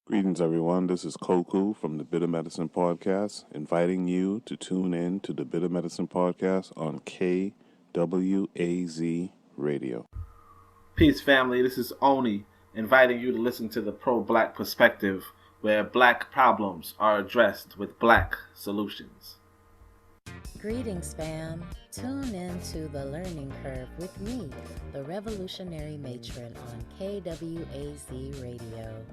Greetings, everyone. This is Koku from the Bitter Medicine Podcast, inviting you to tune in to the Bitter Medicine Podcast on KWAZ Radio. Peace, family. This is Oni, inviting you to listen to the pro-black perspective, where black problems are addressed with black solutions. Greetings, fam. Tune in to The Learning Curve with me, the revolutionary matron on KWAZ Radio.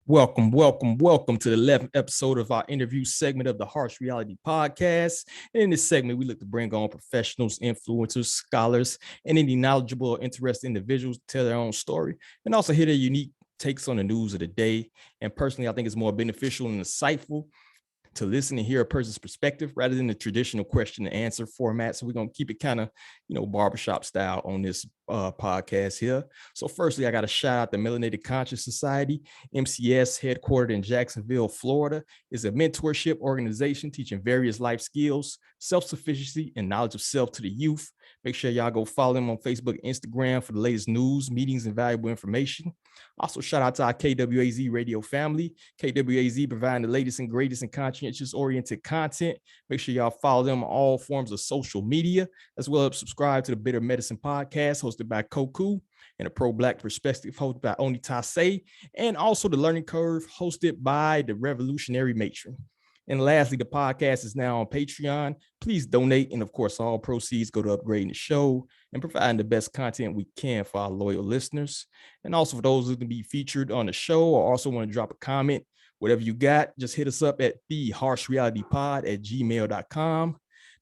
Welcome to the 11th episode of our interview segment of the Harsh Reality Podcast. And in this segment, we look to bring on professionals, influencers, scholars, and any knowledgeable or interested individuals to tell their own story and also hear their unique takes on the news of the day. And personally, I think it's more beneficial and insightful to listen and hear a person's perspective rather than the traditional question and answer format. So we're going to keep it kind of, barbershop style on this podcast here. So firstly, I got to shout out the Melanated Conscious Society. MCS, headquartered in Jacksonville, Florida, is a mentorship organization teaching various life skills, self-sufficiency, and knowledge of self to the youth. Make sure y'all go follow them on Facebook and Instagram for the latest news, meetings, and valuable information. Also, shout out to our KWAZ radio family. KWAZ providing the latest and greatest and conscientious-oriented content. Make sure y'all follow them on all forms of social media, as well as subscribe to the Bitter Medicine Podcast, hosted by Koku, and a pro-black perspective hosted by Oni Tase, and also the Learning Curve, hosted by the Revolutionary Matron. And lastly, the podcast is now on Patreon. Please donate. And of course, all proceeds go to upgrading the show and providing the best content we can for our loyal listeners. And also for those who can be featured on the show or also want to drop a comment, whatever you got, just hit us up at theharshrealitypod@gmail.com.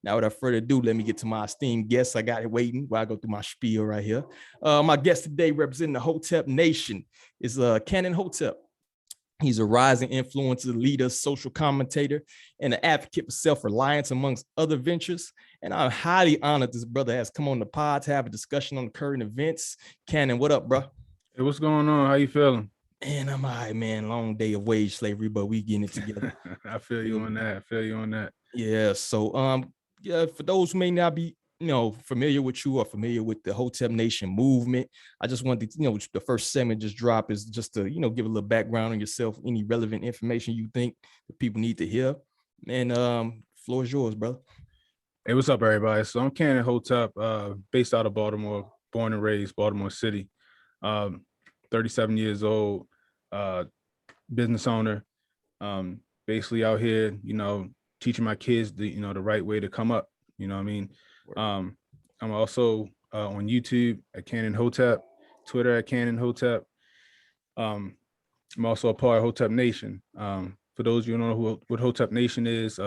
Now, without further ado, let me get to my esteemed guests. I got it waiting while I go through my spiel right here. My guest today, representing the Hotep Nation, is Canon Hotep. He's a rising influencer, leader, social commentator, and an advocate for self-reliance, amongst other ventures. And I'm highly honored this brother has come on the pod to have a discussion on the current events. Canon, what up, bro? Hey, what's going on? How you feeling? Man, I'm all right, man. Long day of wage slavery, but we getting it together. I feel you on that. Yeah. So, for those who may not be familiar with you or familiar with the Hotep Nation movement, I just wanted to, the first segment just drop is just to, give a little background on yourself, any relevant information you think that people need to hear. And floor is yours, brother. Hey, what's up, everybody? So I'm Canon Hotep, based out of Baltimore, born and raised Baltimore City, 37 years old, business owner, basically out here, teaching my kids the right way to come up. You know what I mean? I'm also on YouTube at Canon Hotep, Twitter at Canon Hotep. I'm also a part of Hotep Nation. For those of you who don't know what Hotep Nation is,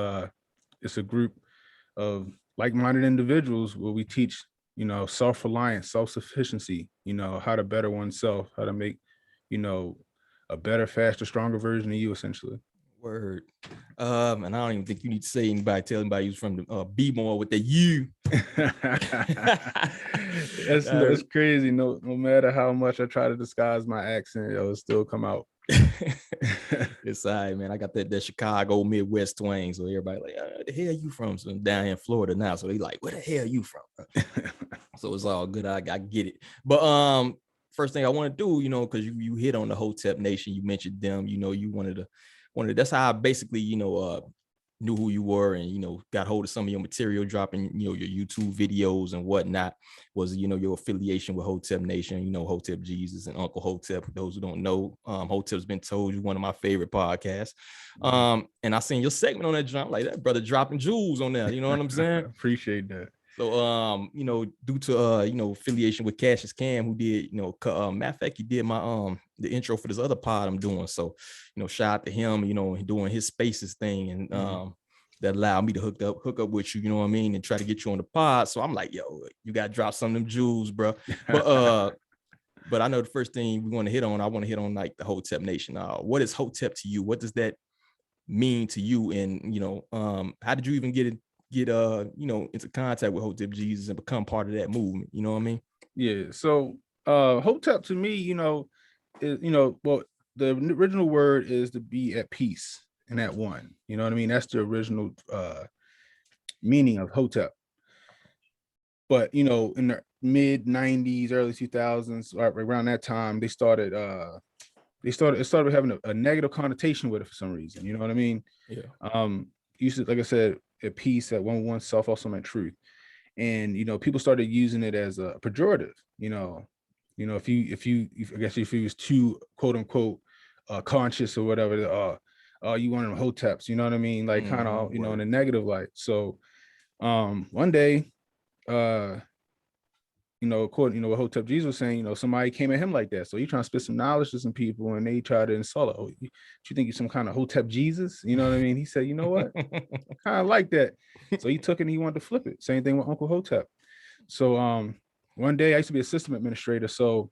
it's a group of like-minded individuals where we teach, self-reliance, self-sufficiency, how to better oneself, how to make, a better, faster, stronger version of you, essentially. Word. And I don't even think you need to say tell anybody who's from the be more with the U. That's crazy. No matter how much I try to disguise my accent, it'll still come out. It's all right, man. I got that Chicago Midwest twang, so everybody like, the hell you from? So I'm down here in Florida now, so they like, where the hell you from? So it's all good. I get it. But first thing I want to do, because you hit on the Hotep Nation, you mentioned them. You wanted to. That's how I basically, knew who you were and, got hold of some of your material, dropping, your YouTube videos and whatnot, was, your affiliation with Hotep Nation, Hotep Jesus and Uncle Hotep. For those who don't know, Hotep's Been Told You, one of my favorite podcasts. And I seen your segment on that joint, like that brother dropping jewels on there. You know what I'm saying? Appreciate that. So, due to affiliation with Cassius Cam, who did, matter of fact, he did my the intro for this other pod I'm doing. So, shout out to him, doing his spaces thing, and that allowed me to hook up with you, you know what I mean, and try to get you on the pod. So I'm like, yo, you gotta drop some of them jewels, bro. But I know the first thing we want to hit on, I want to hit on like the Hotep Nation. What is Hotep to you? What does that mean to you? And how did you even get into contact with Hotep Jesus and become part of that movement? You know what I mean? Yeah. So Hotep to me, is, well, the original word is to be at peace and at one. You know what I mean? That's the original meaning of Hotep. But in the mid 90s, early 2000s, around that time, it started having a negative connotation with it for some reason. You know what I mean? Yeah. Used to, like I said, at peace, at one self also meant truth. And people started using it as a pejorative. If you was too quote unquote conscious or whatever, you one of them Hoteps, you know what I mean? Like kind of in a negative light. So one day, according what Hotep Jesus was saying, somebody came at him like that. So he trying to spit some knowledge to some people, and they try to insult it. Oh, you think you're some kind of Hotep Jesus? You know what I mean? He said, you know what? Kind of like that. So he took it and he wanted to flip it. Same thing with Uncle Hotep. So one day I used to be a system administrator. So,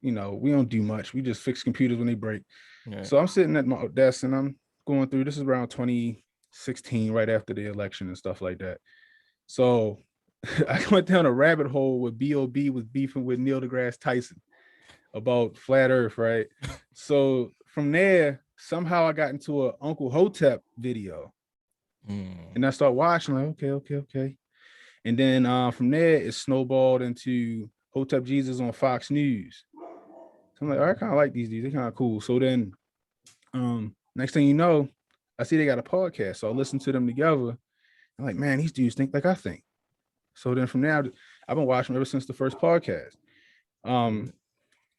we don't do much. We just fix computers when they break. Yeah. So I'm sitting at my desk and I'm going through, this is around 2016, right after the election and stuff like that. So I went down a rabbit hole with B.O.B. was beefing with Neil deGrasse Tyson about flat earth, right? So from there, somehow I got into an Uncle Hotep video. And I started watching, like, okay. And then from there, it snowballed into Hotep Jesus on Fox News. So I'm like, all right, I kind of like these dudes. They're kind of cool. So then next thing you know, I see they got a podcast. So I listen to them together. I'm like, man, these dudes think like I think. So then from there, I've been watching ever since the first podcast.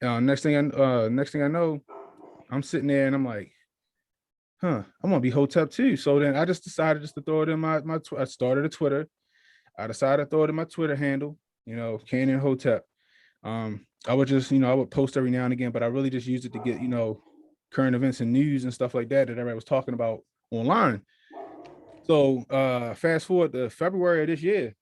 Next thing I know, I'm sitting there and I'm like, I'm gonna be Hotep too. So then I just decided to throw it in my I started a Twitter. I decided to throw it in my Twitter handle, Canon Hotep. I would just, I would post every now and again, but I really just used it to get, current events and news and stuff like that everybody was talking about online. So fast forward to February of this year,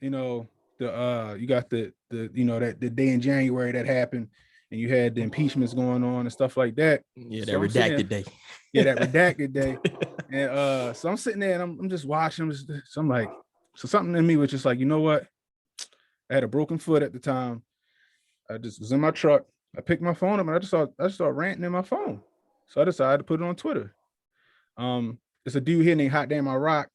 you got the the day in January that happened, and you had the impeachments going on and stuff like that. Yeah, so that redacted day. Yeah, that redacted day. And so I'm sitting there and I'm just watching. So I'm like, so something in me was just like, you know what? I had a broken foot at the time. I just was in my truck. I picked my phone up and I just started ranting in my phone. So I decided to put it on Twitter. It's a dude here named Hot Damn I Rock.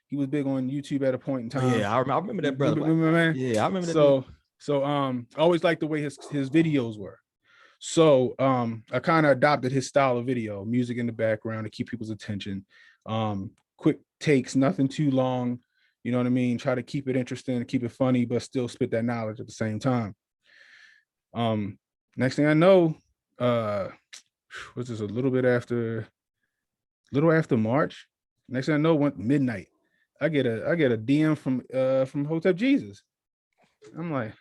He was big on YouTube at a point in time. Oh, yeah, I remember that brother. Remember, man? Yeah, I remember that. So I always liked the way his videos were. So I kind of adopted his style of video, music in the background to keep people's attention. Quick takes, nothing too long. You know what I mean? Try to keep it interesting, keep it funny, but still spit that knowledge at the same time. Next thing I know, was this a little after March? Next thing I know, went midnight. I get a DM from Hotep Jesus. I'm like,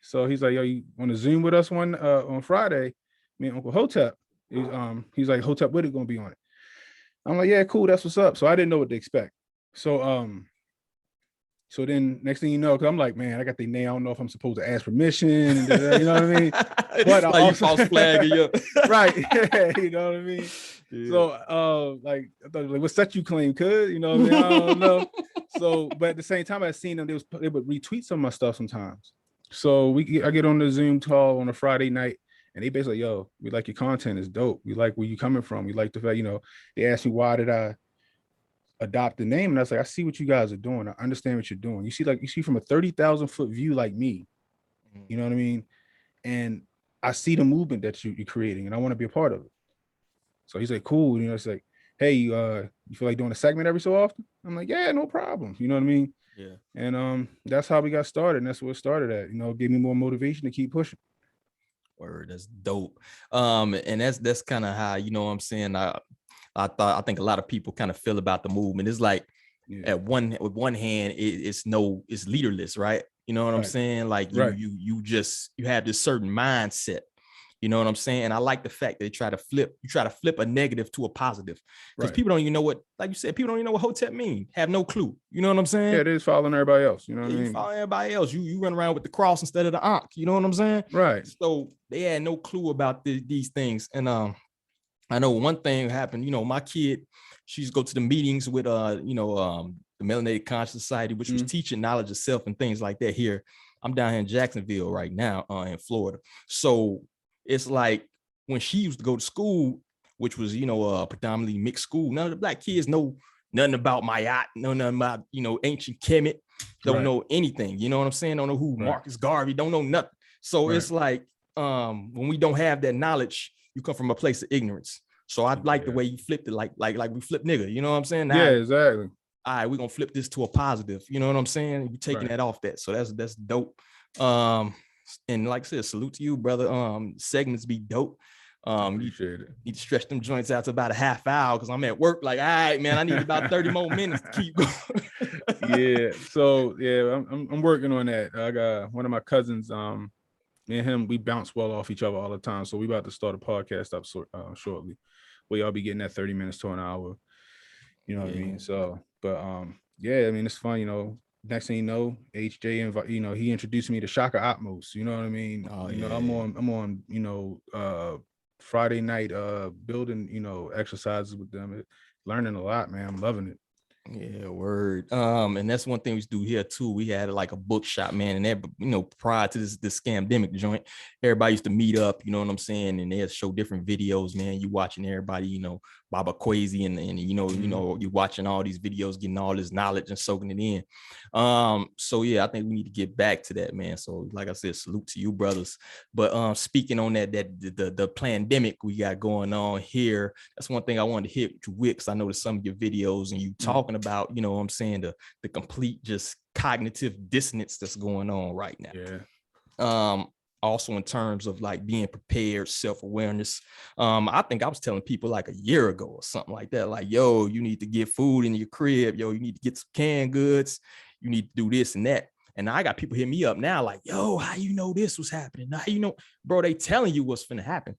So he's like, yo, you want to Zoom with us on Friday? Me and Uncle Hotep. He's like, Hotep Whittick gonna be on it. I'm like, yeah, cool, that's what's up. So I didn't know what to expect. So then next thing you know, because I'm like, man, I got their name. I don't know if I'm supposed to ask permission. And, you know what I mean? But like you false flagging you. Right. You know what I mean? Yeah. So I thought, like, what set you claim? Could, you know what I mean? I don't know. So, but at the same time, I seen them, they would retweet some of my stuff sometimes. So I get on the Zoom call on a Friday night, and they basically, yo, we like your content, is dope. We like where you coming from. We like the fact, they asked me, why did I adopt the name? And I was like, I see what you guys are doing. I understand what you're doing. You see from a 30,000 foot view like me, you know what I mean? And I see the movement that you're creating, and I want to be a part of it. So he's like, cool. It's like, hey, you feel like doing a segment every so often? I'm like, yeah, no problem. You know what I mean? Yeah. And that's how we got started. And that's what it started at, gave me more motivation to keep pushing. Word, that's dope. And that's kind of how, what I'm saying, I think a lot of people kind of feel about the movement. It's like with one hand, it's leaderless, right? You know what I'm saying? Like you have this certain mindset. You know what I'm saying? I like the fact that you try to flip a negative to a positive, because people don't even know what, like you said, people don't even know what Hotep mean. Have no clue. You know what I'm saying? Yeah, they're following everybody else. You know what I mean? You follow everybody else. You run around with the cross instead of the ankh. You know what I'm saying? Right. So they had no clue about these things. And I know one thing happened. You know, my kid, she used to go to the meetings with the Melanated Conscious Society, which was teaching knowledge of self and things like that. Here, I'm down here in Jacksonville right now, in Florida. So it's like when she used to go to school, which was, predominantly mixed school, none of the black kids know nothing about Mayat, know nothing about, ancient Kemet, don't know anything. You know what I'm saying? Don't know who Marcus Garvey, don't know nothing. So it's like, when we don't have that knowledge, you come from a place of ignorance. So I like the way you flipped it, like we flip nigga. You know what I'm saying? Now, exactly. All right, we're gonna flip this to a positive. You know what I'm saying? We're taking that off that. So that's dope. And like I said, salute to you, brother. Segments be dope. Appreciate it. Need to stretch them joints out to about a half hour because I'm at work. Like, all right, man, I need about 30 more minutes to keep going. So I'm working on that. I got one of my cousins. Me and him, we bounce well off each other all the time. So we about to start a podcast up shortly, where y'all be getting that 30 minutes to an hour. You know what I mean? So, but I mean, it's fun. Next thing you know, HJ he introduced me to Shaka Atmos. You know what I mean? I'm on Friday night building exercises with them, learning a lot, man. I'm loving it. Yeah, word. And that's one thing we do here too. We had like a bookshop, man, and prior to this scamdemic joint, everybody used to meet up, you know what I'm saying, and they'd show different videos, man. You watching everybody, Baba Kwesi and you watching all these videos, getting all this knowledge and soaking it in. So yeah, I think we need to get back to that, man. So like I said, salute to you, brothers. But speaking on the pandemic we got going on here, that's one thing I wanted to hit you with, because I noticed some of your videos and you talking about, you know what I'm saying, the complete just cognitive dissonance that's going on right now. Also in terms of like being prepared, self-awareness. I think I was telling people like a year ago or something like that, like, yo, you need to get food in your crib, yo, you need to get some canned goods, you need to do this and that. And I got people hit me up now like, yo, how you know this was happening? How you know, bro, they telling you what's finna happen.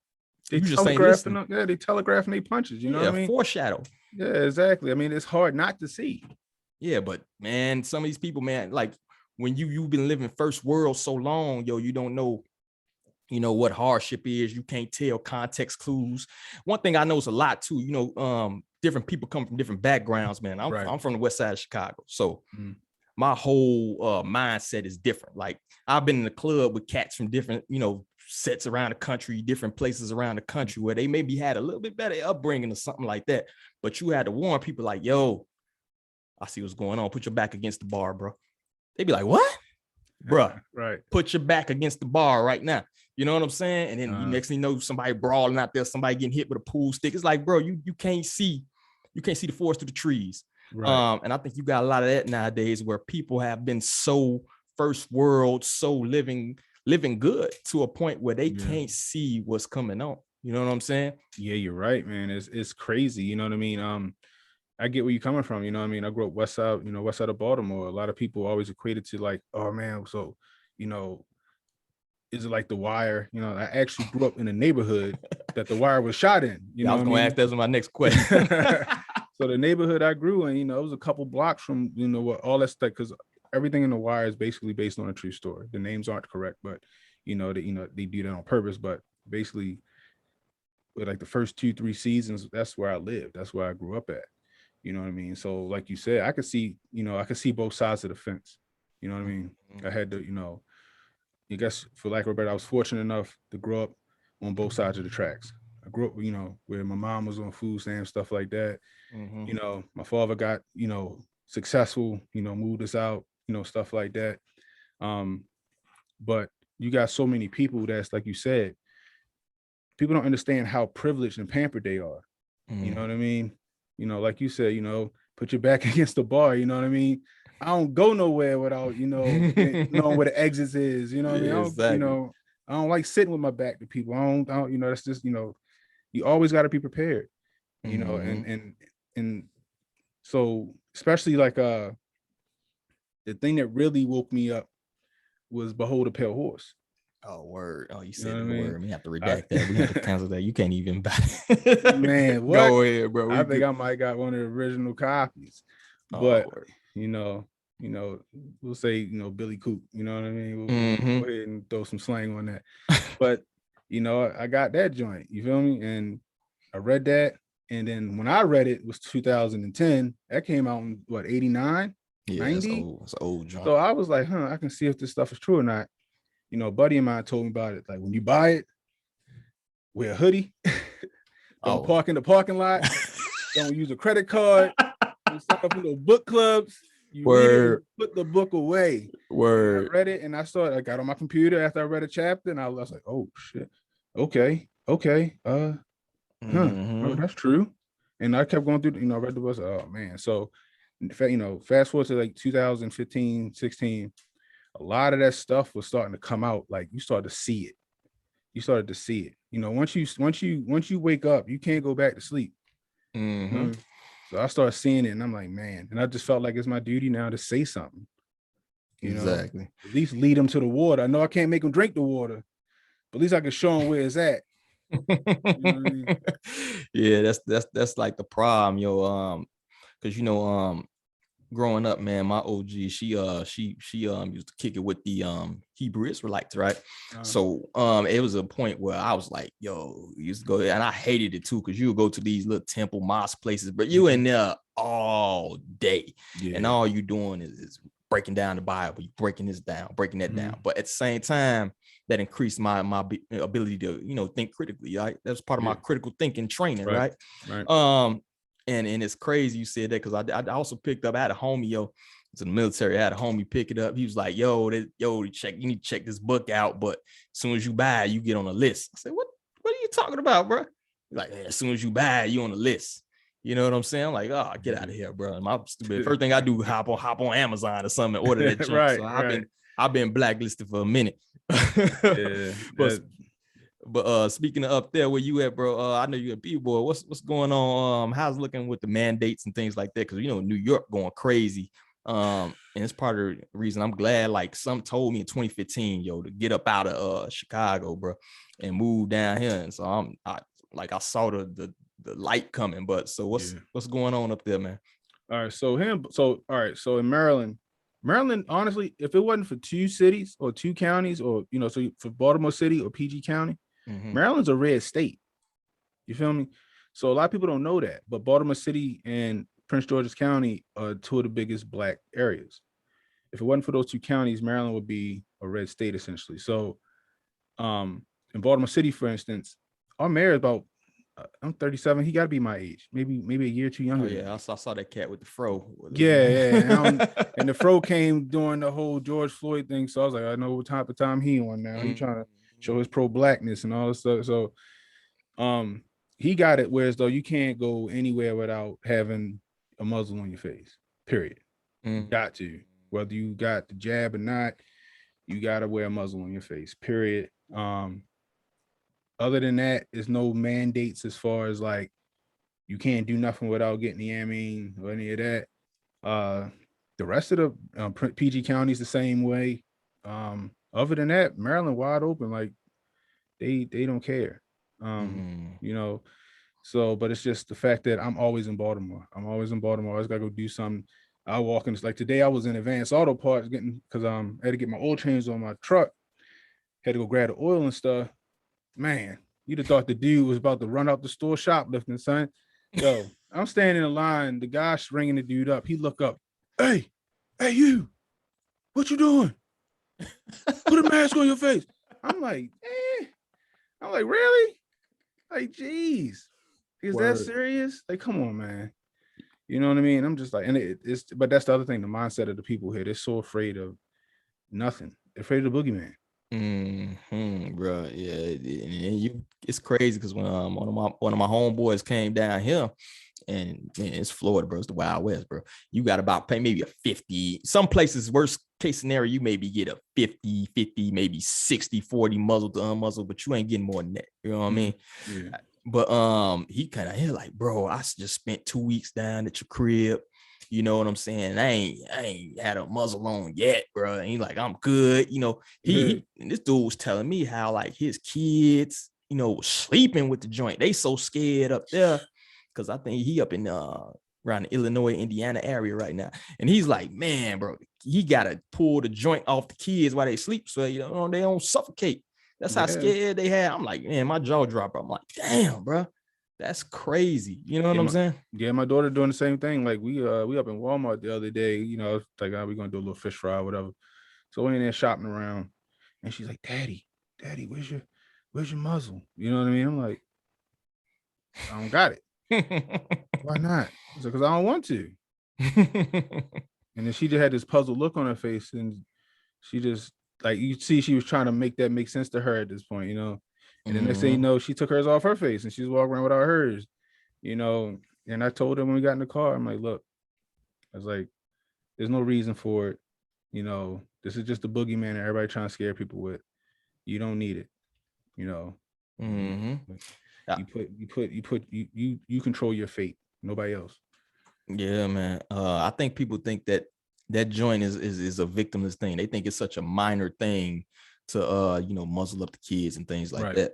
They telegraphing, they telegraphing their punches, you know what I mean? Foreshadow. Yeah, exactly. I mean, it's hard not to see. Yeah, but man, some of these people, man, like when you've been living first world so long, yo, you don't know, what hardship is. You can't tell context clues. One thing I know is a lot too, different people come from different backgrounds, man. I'm from the west side of Chicago. So my whole mindset is different. Like I've been in the club with cats from different, sets around the country, different places around the country where they maybe had a little bit better upbringing or something like that. But you had to warn people like, yo, I see what's going on. Put your back against the bar, bro. They'd be like, what? Bruh, right. Put your back against the bar right now. You know what I'm saying? And then next thing you know, somebody brawling out there, somebody getting hit with a pool stick. It's like, bro, you can't see the forest through the trees. Right. And I think you got a lot of that nowadays where people have been so first world, so living good to a point where they can't see what's coming on. You know what I'm saying? Yeah, you're right, man. It's crazy. You know what I mean? I get where you're coming from. You know what I mean? I grew up west side of Baltimore. A lot of people always equated to like, oh man, so, is it like The Wire? I actually grew up in a neighborhood that The Wire was shot in. I was going to ask, that's my next question. So the neighborhood I grew in, it was a couple blocks from, what all that stuff, because everything in The Wire is basically based on a true story. The names aren't correct, but they do that on purpose. But basically, with like the first 2-3 seasons, that's where I lived. That's where I grew up at. You know what I mean? So like you said, I could see both sides of the fence. You know what I mean? I had to, I guess for lack of a better, I was fortunate enough to grow up on both sides of the tracks. I grew up, where my mom was on food stamps, stuff like that. My father got, successful, moved us out, stuff like that. But you got so many people that's, like you said, people don't understand how privileged and pampered they are. You know what I mean? Like you said, put your back against the bar, you know what I mean? I don't go nowhere without, knowing where the exits is, you know what I mean? Exactly. I don't like sitting with my back to people. I don't that's just, you always got to be prepared, and so especially like the thing that really woke me up was Behold a Pale Horse. Oh, word. Oh, you You said know the what I mean? word. We have to redact that. We have to cancel that. You can't even buy Man, what? Go ahead, bro. I think I might got one of the original copies. But word. you know, we'll say, Billy Coop, you know what I mean? We'll Mhm. go ahead and throw some slang on that. But I got that joint, you feel me? And I read that. And then when I read it was 2010. That came out in what, 89, Yeah, 90? it's old joint. So I was like, I can see if this stuff is true or not. A buddy of mine told me about it. Like, when you buy it, wear a hoodie. Don't park in the parking lot. Don't use a credit card. You sign up for little book clubs. You read it and put the book away. Word. I read it and I got on my computer after I read a chapter and I was like, oh shit. Okay. Oh, that's true. And I kept going through, I read the book. Oh man. So, fast forward to like 2015, 16, a lot of that stuff was starting to come out. Like, you started to see it. Once you wake up, you can't go back to sleep. So I started seeing it and I'm like, man, and I just felt like it's my duty now to say something. Exactly. At least lead them to the water. I know I can't make them drink the water, but at least I can show them where it's at. You know what I mean? Yeah, that's like the problem, yo. Because growing up, man, my OG, she used to kick it with the Hebrew Israelites, right? So it was a point where I was like, yo, you used to go there, and I hated it too, because you would go to these little temple mosque places, but you in there all day, and all you doing is breaking down the Bible, you breaking this down, breaking that down. But at the same time, that increased my ability to think critically, right? That's part of my critical thinking training, right? And it's crazy you said that, because I also picked up, I had a homie, yo, it's in the military, I had a homie pick it up. He was like, you need to check this book out, but as soon as you buy it, you get on a list. I said, what are you talking about, bro? Like, as soon as you buy it, you on the list. You know what I'm saying? I'm like, oh, get out of here, bro. My stupid first thing I do, hop on Amazon or something and order that junk. I've been blacklisted for a minute. But speaking of up there where you at, bro, I know you're a B-boy. What's going on? How's it looking with the mandates and things like that? Because New York going crazy. And it's part of the reason I'm glad. Like, some told me in 2015, yo, to get up out of Chicago, bro, and move down here. And so I saw the light coming. But so what's going on up there, man? All right, so in Maryland, honestly, if it wasn't for two cities or two counties, or so for Baltimore City or PG County, Maryland's a red state. You feel me? So a lot of people don't know that, but Baltimore City and Prince George's County are two of the biggest Black areas. If it wasn't for those two counties, Maryland would be a red state essentially. So, in Baltimore City, for instance, our mayor is about, I'm 37. He got to be my age, maybe a year or two younger. Oh, yeah, I saw that cat with the fro. Yeah. And the fro came during the whole George Floyd thing, so I was like, I know what type of time he on now. He trying to show his pro-Blackness and all this stuff. So, he got it. Whereas though you can't go anywhere without having a muzzle on your face. Period. You got to, whether you got the jab or not, you got to wear a muzzle on your face. Period. Other than that, there's no mandates as far as like you can't do nothing without getting the amine or any of that. The rest of the PG counties the same way. Other than that, Maryland wide open. Like they don't care. So, but it's just the fact that I'm always in Baltimore. I always gotta go do something. I walk in. Like today, I was in Advanced Auto Parts because I had to get my oil change on my truck. Had to go grab the oil and stuff. Man, you'd have thought the dude was about to run out the store shoplifting, son. Yo, I'm standing in line. The guy's ringing the dude up. He look up. Hey, you, what you doing? Put a mask on your face. I'm like, really? Like, geez, is that serious? Like, come on, man. You know what I mean? I'm just like, and but that's the other thing, the mindset of the people here. They're so afraid of nothing. They're afraid of the boogeyman. Bro, yeah, it's crazy because when one of my homeboys came down here, and man, it's Florida, bro, it's the Wild West, bro. You got about pay maybe a 50. Some places, worst case scenario, you maybe get a 50, maybe 60-40 muzzle to unmuzzle, but you ain't getting more than that. You know what I mean? Yeah. But he like, bro, I just spent 2 weeks down at your crib. You know what I'm saying? I ain't had a muzzle on yet, bro. And he like, I'm good. You know, he and this dude was telling me how like his kids, you know, was sleeping with the joint. They so scared up there because I think he up in around the Illinois, Indiana area right now. And he's like, man, bro, he gotta pull the joint off the kids while they sleep, so you know they don't suffocate. That's how scared they had. I'm like, man, my jaw dropped. I'm like, damn, bro. That's crazy. You know what I'm saying? Yeah, my daughter doing the same thing. Like we up in Walmart the other day, you know, like we're gonna do a little fish fry or whatever. So we're in there shopping around and she's like, Daddy, where's your muzzle? You know what I mean? I'm like, I don't got it. Why not? It's like, because I don't want to. And then she just had this puzzled look on her face, and she just like, you see, she was trying to make that make sense to her at this point, you know. And the next thing you know, she took hers off her face and she's walking around without hers, you know. And I told her when we got in the car, I'm like, look, I was like, there's no reason for it. You know, this is just the boogeyman that everybody trying to scare people with. You don't need it. You know, you control your fate. Nobody else. Yeah, man. I think people think that joint is a victimless thing. They think it's such a minor thing to you know, muzzle up the kids and things like that.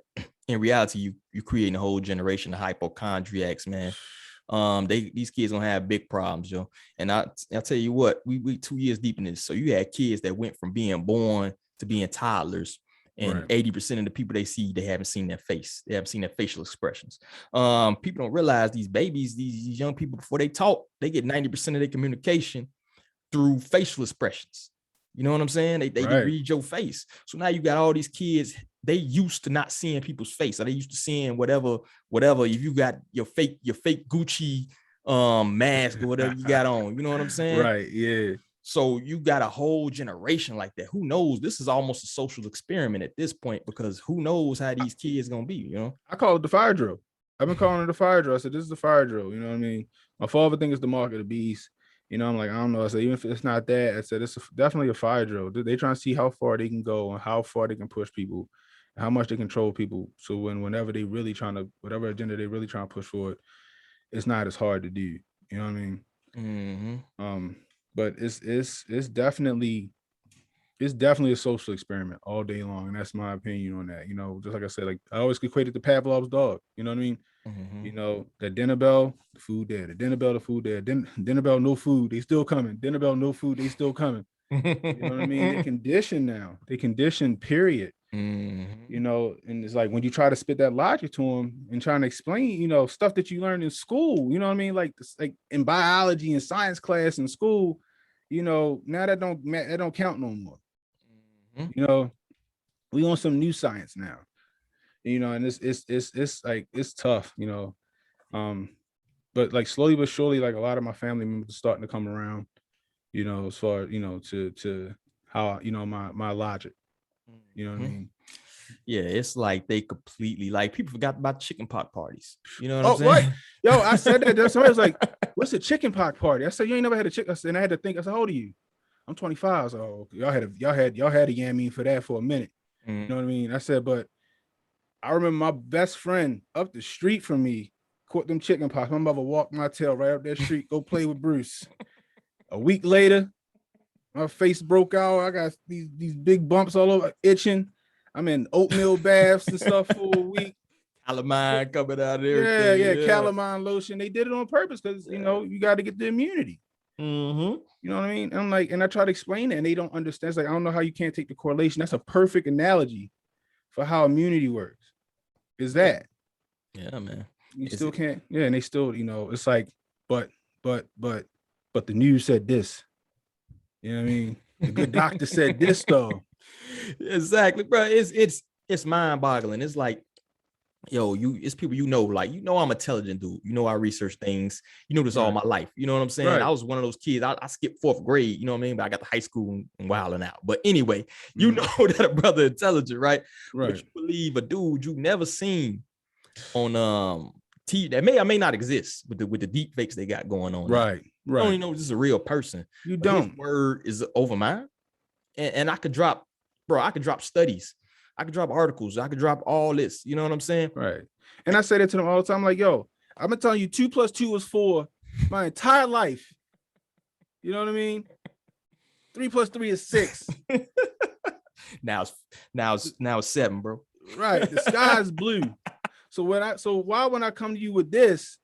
In reality, you creating a whole generation of hypochondriacs, man. These kids gonna have big problems, yo. And I'll tell you what, we 2 years deep in this. So you had kids that went from being born to being toddlers, and 80% of the people they see, they haven't seen their face. They haven't seen their facial expressions. People don't realize these babies, these young people, before they talk, they get 90% of their communication through facial expressions. You know what I'm saying? They can read your face. So now you got all these kids, they used to not seeing people's face. Or they used to seeing whatever. If you got your fake Gucci mask or whatever you got on, you know what I'm saying? Right, yeah. So you got a whole generation like that. Who knows? This is almost a social experiment at this point, because who knows how these kids gonna be, you know? I call it the fire drill. I've been calling it the fire drill. I said, this is the fire drill. You know what I mean? My father thinks it's the mark of the beast. You know, I'm like, I don't know. I said, even if it's not that, I said, it's definitely a fire drill. They trying to see how far they can go and how far they can push people, and how much they control people. So whenever they really trying to, whatever agenda they really trying to push forward, it's not as hard to do. You know what I mean? But it's definitely a social experiment all day long, and that's my opinion on that. You know, just like I said, like I always equate it to Pavlov's dog. You know what I mean? You know, that dinner bell, the food there. The dinner bell, the food there. Dinner bell, no food, they still coming. Dinner bell, no food, they still coming. You know what I mean? They condition now. They condition, period. You know, and it's like when you try to spit that logic to them and trying to explain, you know, stuff that you learned in school. You know what I mean? Like in biology and science class in school. You know, now that don't count no more. You know, we on some new science now. You know, and it's like, it's tough, you know. But like slowly but surely, like a lot of my family members starting to come around, you know, as far, you know, to how, you know, my logic. You know what I mean? Yeah, it's like they completely, like, people forgot about chicken pox parties. You know what I'm saying? What? Yo, I said that. Somebody was like, what's a chicken pox party? I said, you ain't never had a chicken. I said, and I had to think. I said, how old are you? I'm 25. So y'all had a yammy for that for a minute. You know what I mean? I said, but I remember my best friend up the street from me caught them chicken pox. My mother walked my tail right up that street, go play with Bruce. A week later, my face broke out. I got these big bumps all over, itching. I'm in oatmeal baths and stuff for a week. Calamine coming out of everything. Yeah, calamine lotion. They did it on purpose because, you know, you got to get the immunity. You know what I mean? I'm like, and I try to explain it and they don't understand. It's like, I don't know how you can't take the correlation. That's a perfect analogy for how immunity works. Is that? Yeah, man. You still can't. Yeah, and they still, you know, it's like, but the news said this. You know what I mean? The good doctor said this though. Exactly, bro. It's mind-boggling. It's like, yo, it's people, you know, like, you know, I'm an intelligent dude. You know, I research things. You know this all my life. You know what I'm saying? I was one of those kids. I skipped 4th grade. You know what I mean? But I got to high school and wilding out. But anyway, you know that a brother intelligent, right? But you believe a dude you never seen on TV that may or may not exist with the deep fakes they got going on. Right. You don't even know this is a real person. You don't. His word is over mine. And I could drop, I could drop studies. I could drop articles. I could drop all this. You know what I'm saying? Right. And I say that to them all the time. Like, yo, I've been telling you 2 + 2 is 4 my entire life. You know what I mean? 3 + 3 is 6. Now it's 7, bro. Right. The sky is blue. So why when I come to you with this,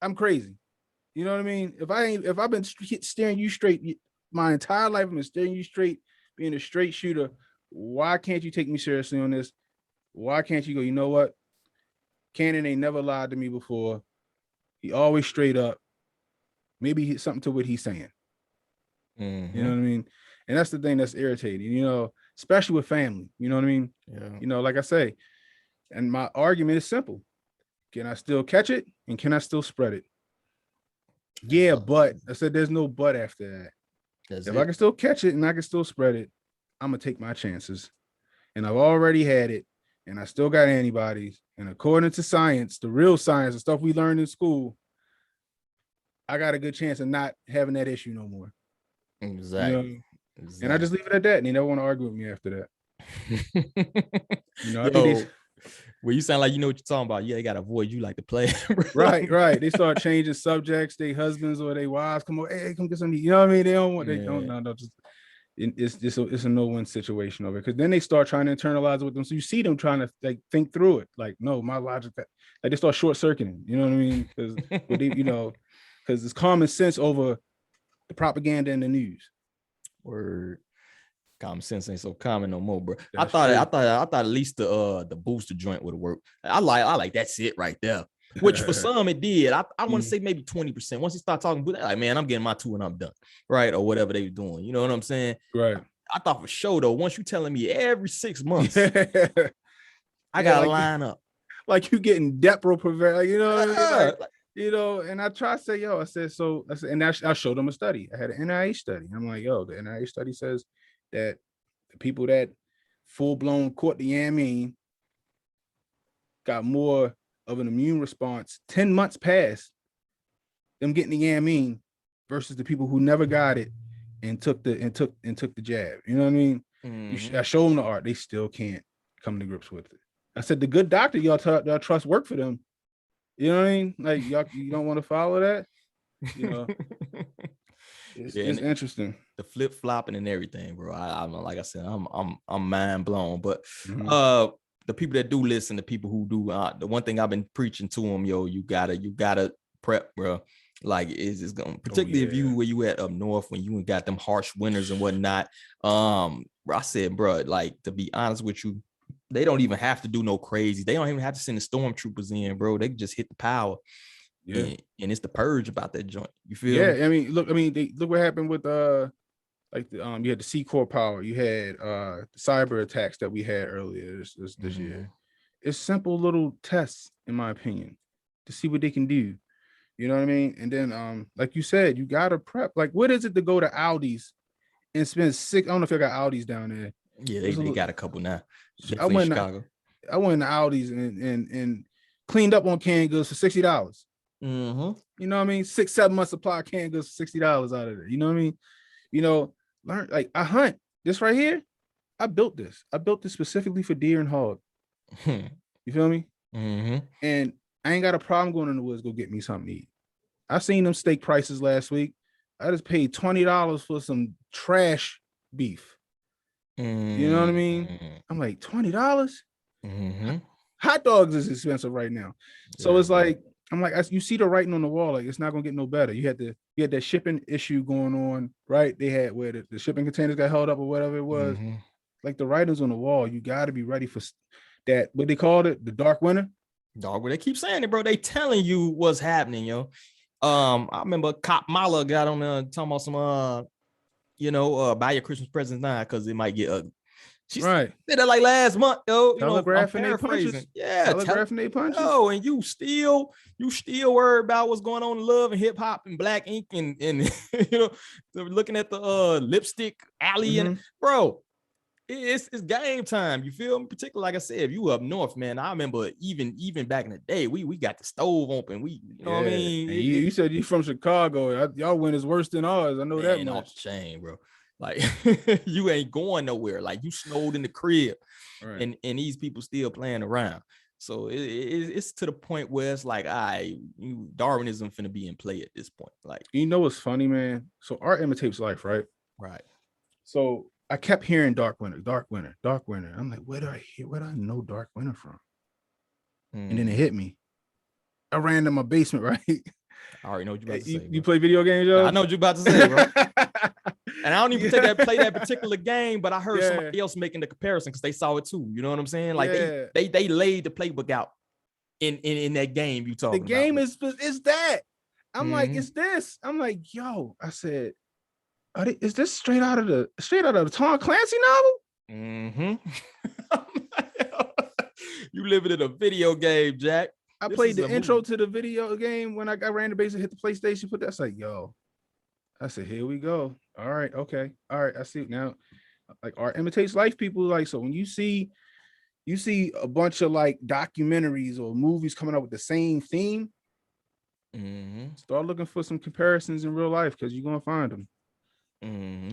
I'm crazy. You know what I mean? If I've been staring you straight my entire life, I've been staring you straight, being a straight shooter. Why can't you take me seriously on this? Why can't you go, you know what? Canon ain't never lied to me before. He always straight up. Maybe something to what he's saying. Mm-hmm. You know what I mean? And that's the thing that's irritating, you know, especially with family. You know what I mean? Yeah. You know, like I say, and my argument is simple. Can I still catch it? And can I still spread it? Yeah, but I said there's no but after that. If I can still catch it and I can still spread it, I'm going to take my chances. And I've already had it. And I still got antibodies. And according to science, the real science, the stuff we learned in school, I got a good chance of not having that issue no more. Exactly. You know? Exactly. And I just leave it at that. And they never want to argue with me after that. You know, I think well, you sound like you know what you're talking about. Yeah, they got to avoid you like the player. Right. They start changing subjects. They husbands or they wives come over. Hey, come get some. You know what I mean? They don't want. They don't. No. Just it's a no-win situation over it, because then they start trying to internalize it with them. So you see them trying to like think through it. Like, no, my logic. Like they start short-circuiting. You know what I mean? Because because it's common sense over the propaganda and the news. Word. Common sense ain't so common no more, bro. I thought at least the booster joint would work. I like that's it right there. Which for some it did. I want to say maybe 20%. Once you start talking, like, man, I'm getting my 2 and I'm done, right? Or whatever they were doing. You know what I'm saying? Right. I thought for sure though. Once you telling me every 6 months, I gotta line up. Like you getting Depo-Provera, like, you know what I mean? Like, you know, and I try to say, and I showed them a study. I had an NIH study. I'm like, the NIH study says that the people that full-blown caught the yammine got more of an immune response 10 months past them getting the yammine versus the people who never got it and took the jab. You know what I mean? Mm-hmm. I show them the art. They still can't come to grips with it. I said, the good doctor y'all trust work for them. You know what I mean? Like, y'all, you don't want to follow that? You know? It's interesting. The flip flopping and everything, bro. I'm like I said, I'm mind blown. But the people that do listen, the people who do, the one thing I've been preaching to them, you gotta prep, bro. Like it's going, particularly if you where you at up north when you got them harsh winters and whatnot. I said, bro, like, to be honest with you, they don't even have to do no crazy. They don't even have to send the stormtroopers in, bro. They can just hit the power. Yeah, and it's the purge about that joint. You feel? Yeah, me? Look what happened with you had the C Corps power, you had the cyber attacks that we had earlier this year. It's simple little tests, in my opinion, to see what they can do. You know what I mean? And then like you said, you gotta prep. Like, what is it to go to Aldi's and spend I don't know if y'all got Aldi's down there. Yeah, they got a couple now. I went to Aldi's and cleaned up on canned goods for $60. Mm-hmm. You know what I mean? 6-7 months supply of canned goods for $60 out of it. You know what I mean? You know, learn, like, I hunt. This right here, I built this specifically for deer and hog. You feel me? Mm-hmm. And I ain't got a problem going in the woods, go get me something to eat. I seen them steak prices last week. I just paid $20 for some trash beef. You know what I mean? I'm like, $20? Mm-hmm. Hot dogs is expensive right now. So it's like, I'm like, you see the writing on the wall, like, it's not gonna get no better. You had that shipping issue going on, right? They had where the shipping containers got held up or whatever it was. Mm-hmm. Like, the writings on the wall, you got to be ready for that. What they called it, the dark winter. They keep saying it, bro. They telling you what's happening, yo. I remember Cop Mala got on there talking about some, buy your Christmas presents now because it might get ugly. She said that like last month, yo. Telegraphing their punches. Yeah, telegraphing their punches. Oh, and you still worried about what's going on in love and hip hop and black ink and looking at the lipstick alley and bro. It's game time. You feel me? Particularly, like I said, if you up north, man. I remember even back in the day, we got the stove open. What I mean? You said you from Chicago. Y'all win is worse than ours. I know that much. Off the chain, bro. Like you ain't going nowhere. Like, you snowed in the crib, right. and these people still playing around. So it's to the point where it's like, Darwinism finna be in play at this point. Like, you know what's funny, man? So art imitates life, right? right. So I kept hearing Dark Winter, Dark Winter, Dark Winter. I'm like, where do I know Dark Winter from? And then it hit me. I ran to my basement, right? I already know what you about to say. You play video games, yo? I know what you about to say, bro. And I don't even play that particular game, but I heard somebody else making the comparison because they saw it too. You know what I'm saying? Like they laid the playbook out in that game you talking about. The game is that. I'm like, it's this. I'm like, yo, I said, is this straight out of the Tom Clancy novel? You living in a video game, Jack. I played the intro to the video game when I ran the base and hit the PlayStation. Put that. It's like, yo, I said, here we go. All right, okay, all right. I see now. Like art imitates life, people. Like, so when you see a bunch of like documentaries or movies coming up with the same theme, start looking for some comparisons in real life because you're gonna find them.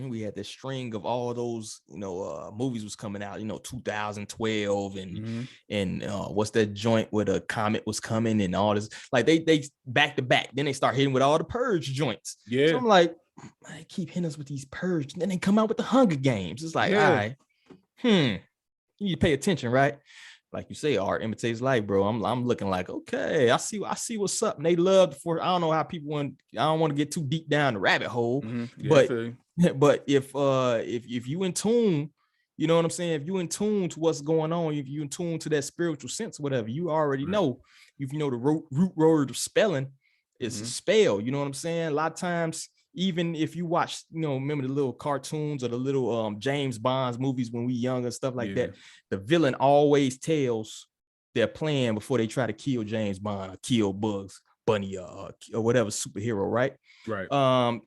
We had this string of all those, movies was coming out, 2012 and what's that joint where the comet was coming and all this, like they back to back. Then they start hitting with all the Purge joints. Yeah. So I'm like, I keep hitting us with these Purge. And then they come out with the Hunger Games. It's like, all right, you need to pay attention, right? Like you say, art imitates life, bro. I'm looking like, okay, I see what's up. And they love I don't know how people want. I don't want to get too deep down the rabbit hole, but if you in tune, you know what I'm saying. If you in tune to what's going on, if you in tune to that spiritual sense, whatever, you already know. If you know the root word of spelling is spell. You know what I'm saying. A lot of times, even if you watch, remember the little cartoons or the little James Bond's movies when we young and stuff like that, the villain always tells their plan before they try to kill James Bond or kill Bugs Bunny or whatever superhero, right? Right.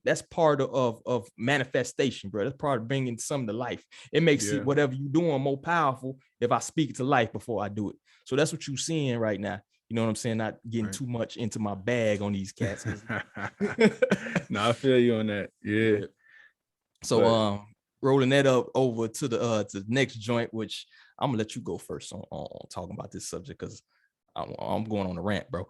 That's part of manifestation, bro. That's part of bringing something to life. It makes it whatever you're doing more powerful if I speak it to life before I do it. So that's what you're seeing right now. You know what I'm saying? Not getting too much into my bag on these cats. No, I feel you on that. Yeah. So rolling that up over to the next joint, which I'm gonna let you go first on talking about this subject because I'm going on a rant, bro.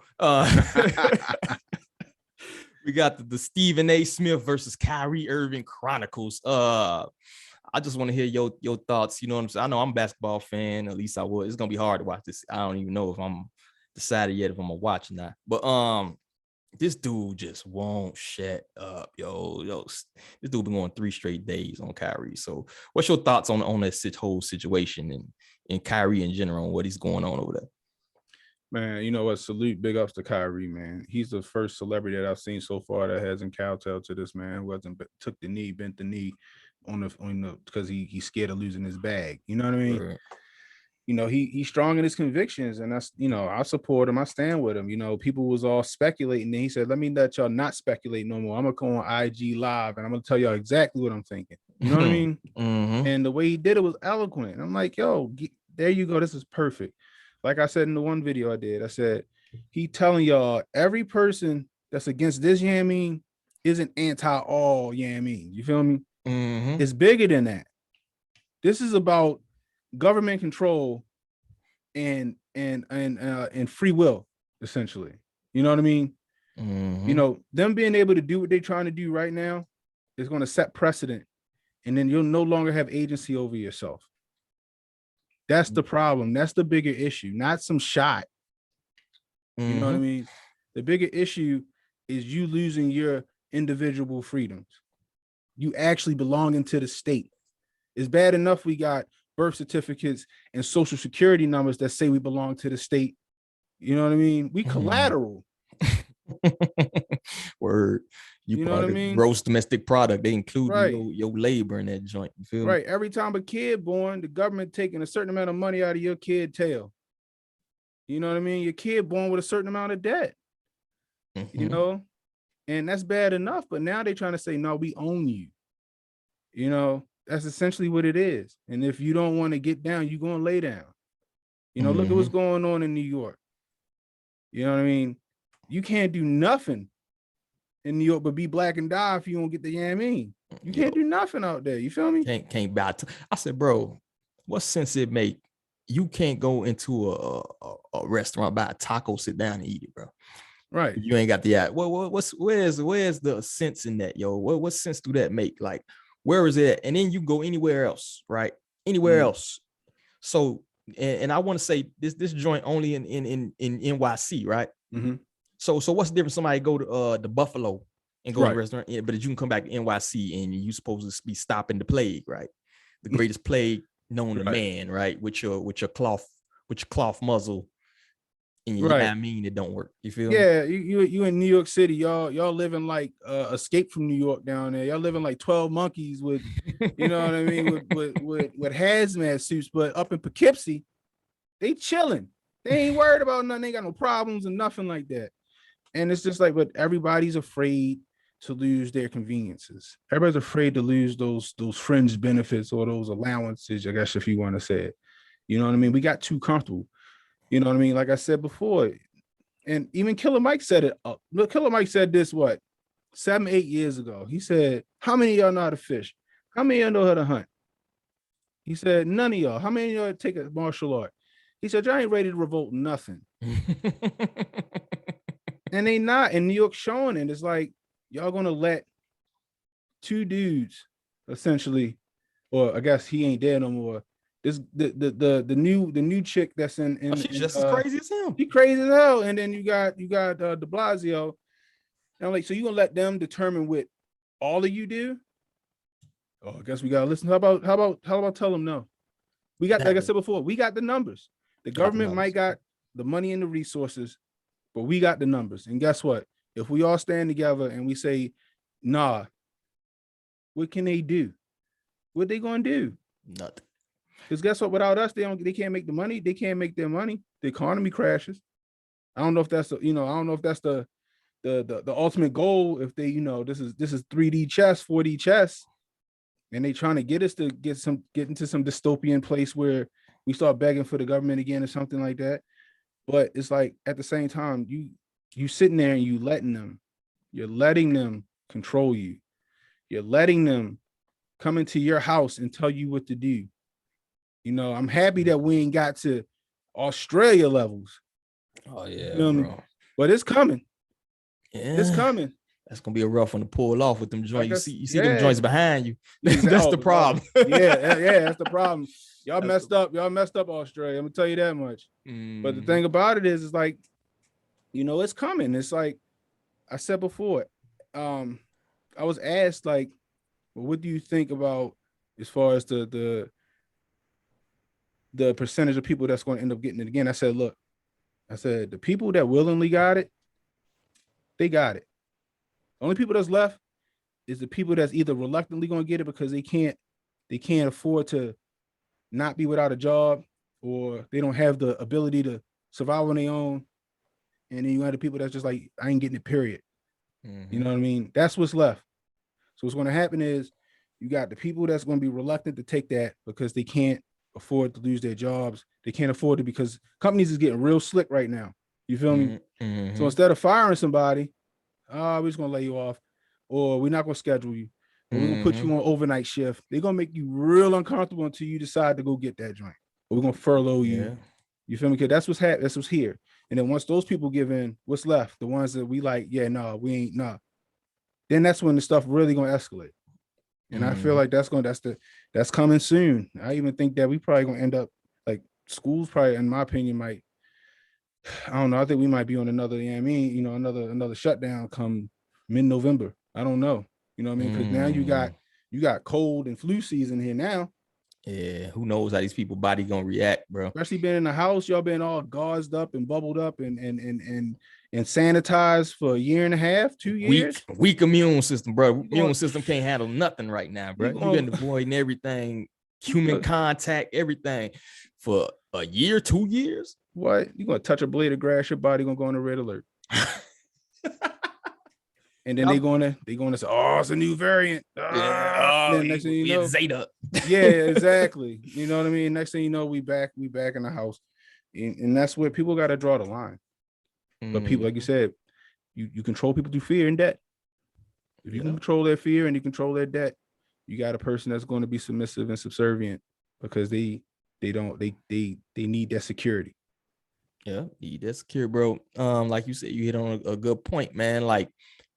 We got the Stephen A. Smith versus Kyrie Irving Chronicles. I just want to hear your thoughts. You know what I'm saying? I know I'm a basketball fan. At least I would. It's gonna be hard to watch this. I don't even know if I'm decided yet if I'm gonna watch or not. But this dude just won't shut up, yo. This dude been going 3 straight days on Kyrie. So what's your thoughts on this whole situation and Kyrie in general and what he's going on over there? Man, you know what? Salute, big ups to Kyrie, man. He's the first celebrity that I've seen so far that hasn't kowtowed to this man who hasn't bent the knee on the because he's scared of losing his bag. You know what I mean? Right. He's strong in his convictions, and that's, I support him. I stand with him. People was all speculating, and he said, let me let y'all not speculate no more. I'm gonna go on IG live and I'm gonna tell y'all exactly what I'm thinking. You know what I mean? And the way he did it was eloquent. I'm like, yo, there you go. This is perfect. Like I said in the one video I did, I said, he telling y'all every person that's against this, you know what I mean, isn't anti-all, you know what I mean? You feel me? It's bigger than that. This is about government control and free will, essentially. You know what I mean? Them being able to do what they're trying to do right now is going to set precedent, and then you'll no longer have agency over yourself. That's the problem. That's the bigger issue, not some shot. You know what I mean? The bigger issue is you losing your individual freedoms. You actually belonging to the state. It's bad enough we got birth certificates and social security numbers that say we belong to the state. You know what I mean? We collateral. Word. You know what I mean? Gross domestic product. They include your labor in that joint. You feel me? Every time a kid born, the government taking a certain amount of money out of your kid tail. You know what I mean? Your kid born with a certain amount of debt. And that's bad enough. But now they're trying to say, no, we own you. That's essentially what it is. And if you don't want to get down, you're going to lay down. Look at what's going on in New York. You know what I mean? You can't do nothing in New York but be black and die if you don't get the, you know what I mean? You can't do nothing out there. You feel me? Can't buy. I said, bro, what sense it make you can't go into a restaurant, buy a taco, sit down and eat it, bro. Right. You ain't got the where's the sense in that, yo? What sense do that make? Like, where is it? And then you go anywhere else, right? Anywhere else. So, and I want to say this joint only in NYC, right? Mm-hmm. So what's the difference? Somebody go to the Buffalo and go to Right. a restaurant, but you can come back to NYC and you supposed to be stopping the plague, right? The greatest plague known to man, right? With your cloth muzzle. And you know what I mean, it don't work. You feel me? Yeah, you in New York City, y'all living like Escape from New York down there. Y'all living like 12 monkeys with, you know what I mean, with hazmat suits. But up in Poughkeepsie, they chilling. They ain't worried about nothing. They ain't got no problems and nothing like that. And it's just like, but everybody's afraid to lose their conveniences. Everybody's afraid to lose those fringe benefits or those allowances, I guess, if you want to say it. You know what I mean? We got too comfortable. You know what I mean? Like I said before, and even Killer Mike said it. Look, Killer Mike said this, 7-8 years ago. He said, how many of y'all know how to fish? How many of y'all know how to hunt? He said, none of y'all. How many of y'all take a martial art? He said, y'all ain't ready to revolt nothing. And they not. And New York showing it. It's like, y'all gonna let two dudes, essentially, or I guess he ain't there no more. This the new chick that's in she's just as crazy as him. She crazy as hell. And then you got De Blasio. And I'm like, so you gonna let them determine what all of you do? Oh, I guess we gotta listen. How about tell them no? We got, like I said before, we got the numbers. The government might got the money and the resources, but we got the numbers. And guess what? If we all stand together and we say, nah, what can they do? What they gonna do? Nothing. Because guess what? Without us, they can't make the money. They can't make their money. The economy crashes. I don't know if that's the ultimate goal. If they, this is 3D chess, 4D chess, and they trying to get us to get into some dystopian place where we start begging for the government again or something like that. But it's like at the same time, you sitting there and you're letting them control you. You're letting them come into your house and tell you what to do. I'm happy that we ain't got to Australia levels. Oh yeah, bro. But it's coming. Yeah, it's coming. That's gonna be a rough one to pull off with them joints. You see them joints behind you. Exactly. That's the problem. yeah, that's the problem. Y'all messed up Australia. I'm gonna tell you that much. But the thing about it is like, it's coming. It's like I said before. I was asked like, well, what do you think about as far as the percentage of people that's going to end up getting it again? I said, look, the people that willingly got it, they got it. The only people that's left is the people that's either reluctantly going to get it because they can't afford to not be without a job, or they don't have the ability to survive on their own. And then you have the people that's just like, I ain't getting it, period. You know what I mean? That's what's left. So what's going to happen is you got the people that's going to be reluctant to take that because they can't afford to lose their jobs. They can't afford to, because companies is getting real slick right now. You feel me? So instead of firing somebody, we're just going to lay you off, or we're not going to schedule you, or we're going to put you on overnight shift. They're going to make you real uncomfortable until you decide to go get that joint. Or we're going to furlough you. You feel me? Because that's what's here. And then once those people give in, what's left? The ones that we like, we ain't, nah. Then that's when the stuff really going to escalate. And I feel like that's coming soon. I even think that we probably going to end up like schools probably, in my opinion, I don't know. I think we might be on another, another shutdown come mid-November. I don't know. You know what I mean? Because now you got cold and flu season here now. Yeah, who knows how these people body gonna react, bro? Especially being in the house, y'all been all gauzed up and bubbled up and sanitized for a year and a half, 2 years. Weak immune system, bro. Immune system can't handle nothing right now, bro. You've been avoiding everything, human contact, everything for a year, 2 years. What? You gonna touch a blade of grass, your body gonna go on a red alert. And then they gonna say, oh, it's a new variant. Next thing you know, Zeta. Yeah, exactly. You know what I mean? Next thing you know, we back in the house. And that's where people gotta draw the line. But people, like you said, you control people through fear and debt. If you can control their fear and you control their debt, you got a person that's going to be submissive and subservient because they they don't, they need that security. Yeah, that's secure, bro. Like you said, you hit on a good point, man. Like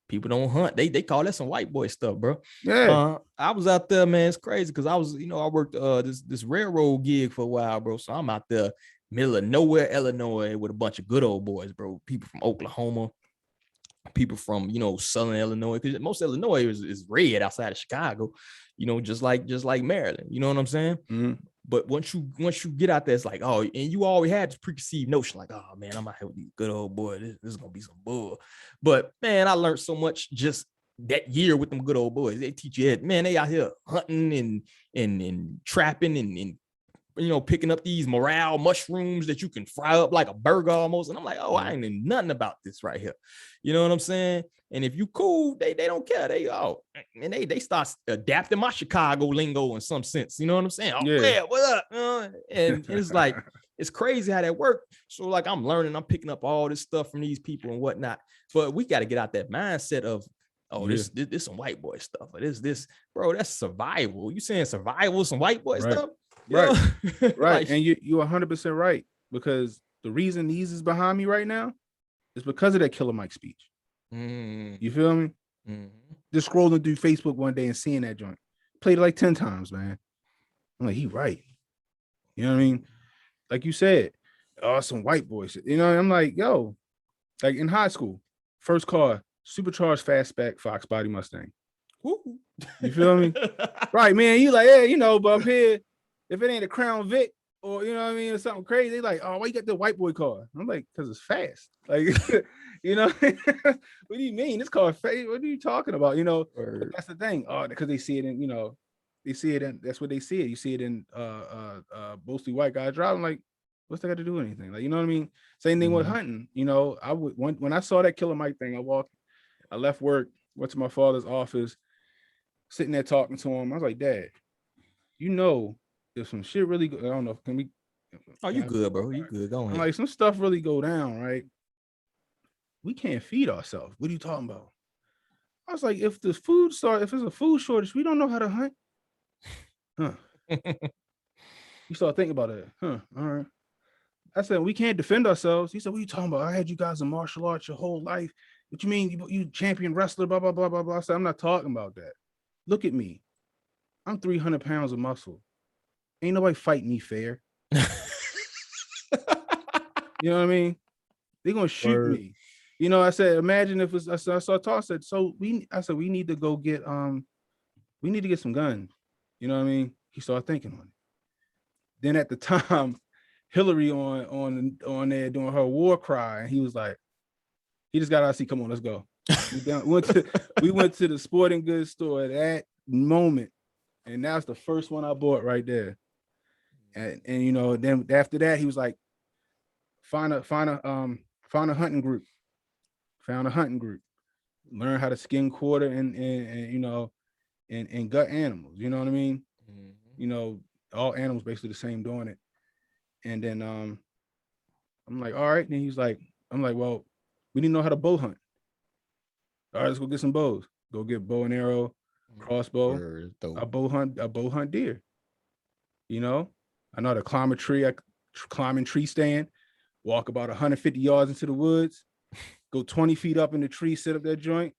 people don't hunt. They call that some white boy stuff, bro. Yeah. I was out there, man. It's crazy because I was, I worked this railroad gig for a while, bro. So I'm out there, middle of nowhere, Illinois, with a bunch of good old boys, bro. People from Oklahoma, people from Southern Illinois, because most Illinois is red outside of Chicago, just like Maryland. You know what I'm saying? Mm-hmm. But once you get out there, it's like, oh, and you always had this preconceived notion, like, oh man, I'm out here with these good old boys. This is gonna be some bull. But man, I learned so much just that year with them good old boys. They teach you, man, they out here hunting and trapping and picking up these morale mushrooms that you can fry up like a burger almost. And I'm like, oh, I ain't know nothing about this right here. You know what I'm saying? And if you cool, they don't care. They start adapting my Chicago lingo in some sense. You know what I'm saying? Oh, yeah, what up? And it's like, it's crazy how that works. So like I'm learning, I'm picking up all this stuff from these people and whatnot. But we got to get out that mindset of, this some white boy stuff. Or this, bro, that's survival. You saying survival, some white boy stuff? Right. Right. Like, and you're 100% right, because the reason these is behind me right now is because of that Killer Mike speech. You feel me? Just scrolling through Facebook one day and seeing that joint. Played it like 10 times, man. I'm like, he right. You know what I mean? Like you said, some white boys. I'm like, yo, like in high school, first car, supercharged fastback Fox body Mustang. Woo. You feel me? Right, man. You like, yeah, but up here, if it ain't a Crown Vic or or something crazy, they like, oh, why you got the white boy car? I'm like, because it's fast. Like, what do you mean? This car fast? What are you talking about? But that's the thing. Oh, because they see it in, they see it in, that's what they see it. You see it in mostly white guys driving. Like, what's that got to do with anything? Like, you know what I mean? Same thing with hunting. I would when I saw that Killer Mike thing, I left work, went to my father's office, sitting there talking to him. I was like, Dad, if some shit really go, I don't know, can we? Oh, you good, bro? You good? Go ahead. I'm like, some stuff really go down, right? We can't feed ourselves. What are you talking about? I was like, if it's a food shortage, we don't know how to hunt. Huh? You start thinking about it. Huh? All right. I said, we can't defend ourselves. He said, what are you talking about? I had you guys in martial arts your whole life. What you mean? You champion wrestler, blah, blah, blah, blah, blah. I said, I'm not talking about that. Look at me. I'm 300 pounds of muscle. Ain't nobody fighting me fair. You know what I mean? They're gonna shoot me. I said, imagine if it's, I saw Toss said, we need to go get we need to get some guns. You know what I mean? He started thinking on it. Then at the time, Hillary on there doing her war cry, and he was like, he just got out. Come on, let's go. We went to the sporting goods store at that moment, and that's the first one I bought right there. And then after that, he was like, find a hunting group. Found a hunting group. Learn how to skin quarter and gut animals. You know what I mean? All animals basically the same doing it. And then I'm like, all right. And he's like, I'm like, well, we didn't know how to bow hunt. All right, let's go get some bows. Go get bow and arrow, crossbow. I bow hunt deer. I know how to climb a tree. I climb in tree stand, walk about 150 yards into the woods, go 20 feet up in the tree, set up that joint,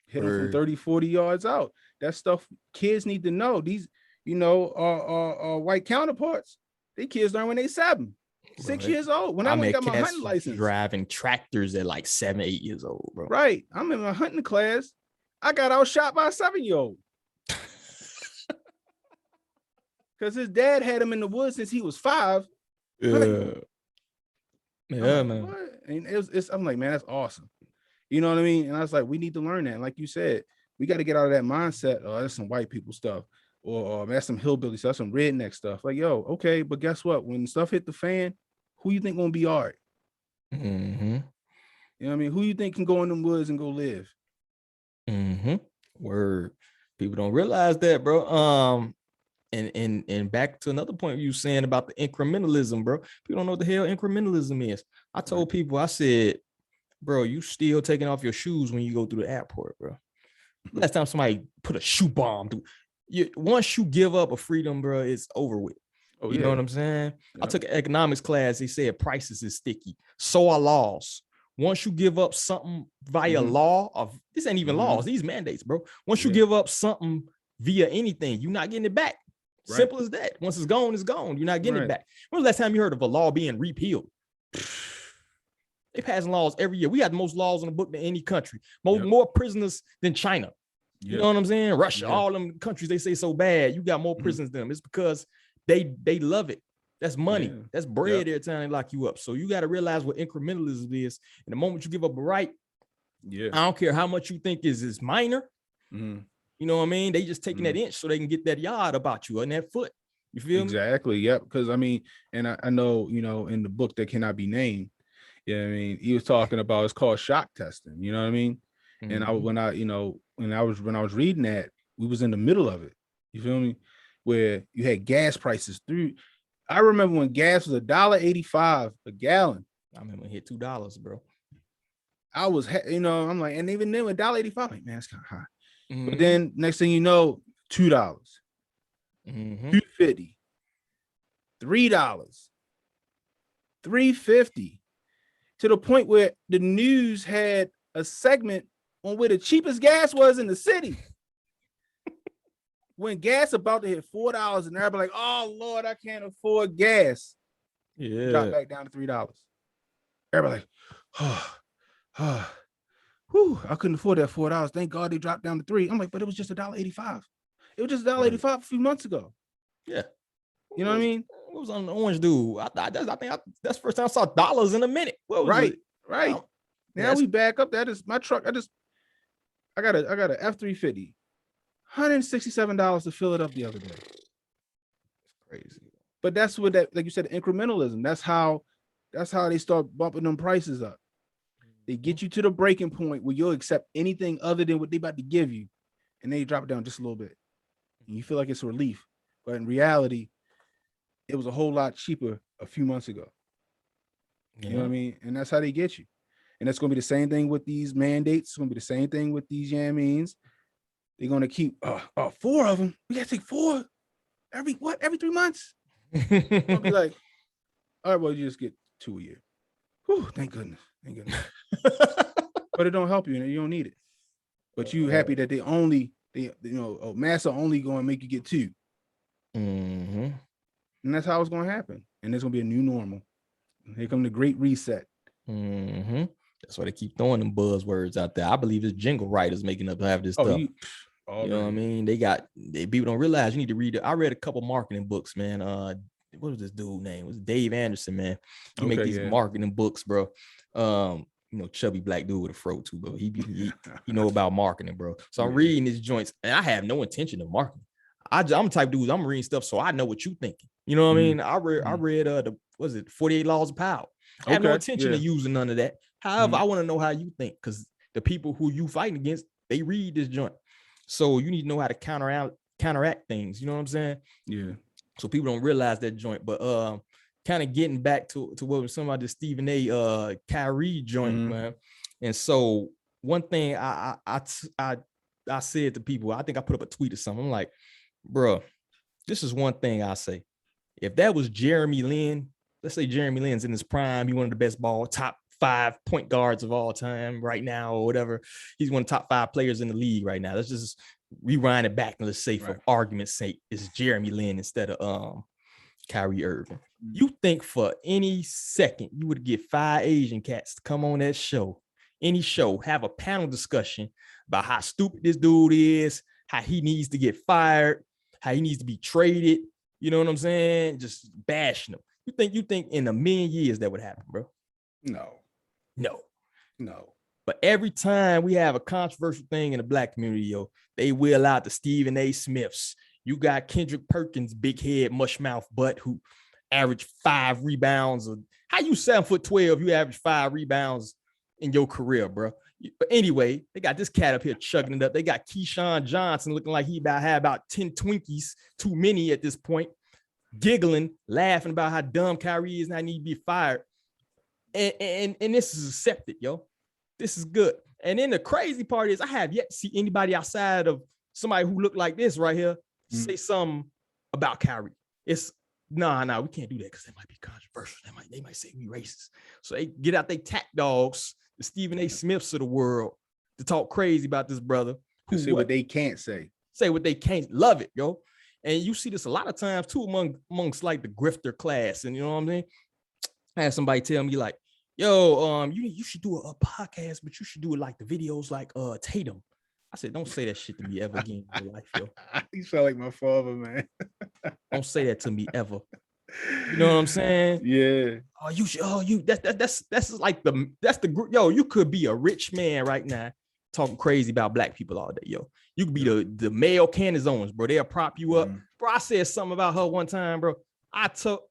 hit them from 30, 40 yards out. That stuff kids need to know. These, our white counterparts, they kids learn when they 7, 6 years old. When I went got my hunting license. Driving tractors at like 7, 8 years old, bro. Right. I'm in my hunting class. I got outshot by a 7-year-old. Because his dad had him in the woods since he was 5. Yeah. Yeah, man. What? And I'm like, man, that's awesome. You know what I mean? And I was like, we need to learn that. And like you said, we got to get out of that mindset. Oh, that's some white people stuff. Or that's some hillbilly stuff, some redneck stuff. Like, yo, okay, but guess what? When stuff hit the fan, who you think gonna be all right? Mm-hmm. You know what I mean? Who you think can go in them woods and go live? Mm-hmm. Word. People don't realize that, bro. And back to another point you saying about the incrementalism, bro. People don't know what the hell incrementalism is. I told people, I said, bro, you still taking off your shoes when you go through the airport, bro. Last time somebody put a shoe bomb through. Once you give up a freedom, bro, it's over with. Oh, You know what I'm saying? I Yep. took an economics class. They said prices is sticky. So are laws. Once you give up something via law, of this ain't even laws, these mandates, bro. Once you give up something via anything, you're not getting it back. Simple as that. Once it's gone, it's gone. You're not getting it back. When was the last time you heard of a law being repealed? They passing laws every year. We got the most laws in the book than any country. More prisoners than China. You know what I'm saying? Russia, all them countries they say so bad. You got more prisoners than them. It's because they love it. That's money. That's bread every time they lock you up. So you got to realize what incrementalism is. And the moment you give up a right, I don't care how much you think is minor. You know what I mean? They just taking that inch so they can get that yard about you and that foot. You feel me? Exactly. Yep. Because I mean, and I know, you know, in the book that cannot be named, I mean, he was talking about, it's called shock testing. You know what I mean? And when I was reading that, we was in the middle of it. You feel me? Where you had gas prices through. I remember when gas was $1.85 a gallon. I remember it hit $2, bro. I was, you know, I'm like, and even then $1.85, like, man, it's kind of high. But then next thing you know, $2, $2.50, $3, $3.50, to the point where the news had a segment on where the cheapest gas was in the city. When gas about to hit $4 and everybody like, oh Lord, I can't afford gas. Drop back down to $3. Everybody like, whew, I couldn't afford that $4. Thank God they dropped down to $3. I'm like, but it was just $1.85. It was just $1.85 a few months ago. Yeah. You know what I mean? What was on the orange dude? I think that's the first time I saw dollars in a minute. What was it? Right. Now we back up. That is my truck. I got a F-350. $167 to fill it up the other day. Crazy. But that's what that, like you said, incrementalism. That's how they start bumping them prices up. They get you to the breaking point where you'll accept anything other than what they about to give you, and then you drop it down just a little bit. And you feel like it's a relief. But in reality, it was a whole lot cheaper a few months ago. You know what I mean? And that's how they get you. And it's going to be the same thing with these mandates. It's going to be the same thing with these means. They're going to keep 4 of them. We got to take 4 every 3 months. I'll be like, all right, well, you just get 2 a year. Whew, thank goodness. But it don't help you, and you don't need it. But you happy that massa only going to make you get 2. And that's how it's going to happen. And there's going to be a new normal. Here come the great reset. That's why they keep throwing them buzzwords out there. I believe it's jingle writers making up half this stuff. You know what I mean? People don't realize you need to read it. I read a couple marketing books, man. What was this dude name? It was Dave Anderson, man. He make these marketing books, bro. Chubby black dude with a fro too, bro. He know about marketing, bro. So I'm reading these joints, and I have no intention of marketing. I'm the type of dude, I'm reading stuff so I know what you thinking. You know what I mean? I read 48 Laws of Power. I have no intention of using none of that. However, I want to know how you think, because the people who you fighting against, they read this joint. So you need to know how to counteract things. You know what I'm saying? Yeah. So people don't realize that joint. But kind of getting back to what was some of the Stephen A. Kyrie joint, man. And so one thing I said to people, I think I put up a tweet or something. I'm like, bro, this is one thing I say. If that was Jeremy Lin, let's say Jeremy Lin's in his prime, he one of the best top 5 point guards of all time right now, or whatever. He's one of the top 5 players in the league right now. Let's just rewind it back and let's say, for argument's sake, it's Jeremy Lin instead of Kyrie Irving. You think for any second you would get 5 Asian cats to come on that show, any show, have a panel discussion about how stupid this dude is, how he needs to get fired, how he needs to be traded. You know what I'm saying? Just bashing him. You think in a million years that would happen, bro? No. But every time we have a controversial thing in the black community, they wheel out the Stephen A. Smiths. You got Kendrick Perkins, big head, mush mouth butt, who averaged 5 rebounds. How you 7'12", you average 5 rebounds in your career, bro? But anyway, they got this cat up here chugging it up. They got Keyshawn Johnson looking like he had about 10 Twinkies, too many at this point, giggling, laughing about how dumb Kyrie is and I need to be fired. And this is accepted, This is good. And then the crazy part is I have yet to see anybody outside of somebody who looked like this right here say something about Kyrie. It's nah, we can't do that because that might be controversial. They might say we racist. So they get out they tack dogs, the Stephen A. Smiths of the world, to talk crazy about this brother. Who say what they can't say. Say what they can't. Love it, yo. And you see this a lot of times too amongst like the grifter class. And you know what I mean? I had somebody tell me like, yo, you should do a podcast, but you should do it like the videos like Tatum. I said, don't say that shit to me ever again in your life, yo. You sound like my father, man. Don't say that to me ever. You know what I'm saying? Yeah. That's like that's the group. Yo, you could be a rich man right now talking crazy about black people all day, yo. You could be the male Canon zones, bro. They'll prop you up. Bro, I said something about her one time, bro.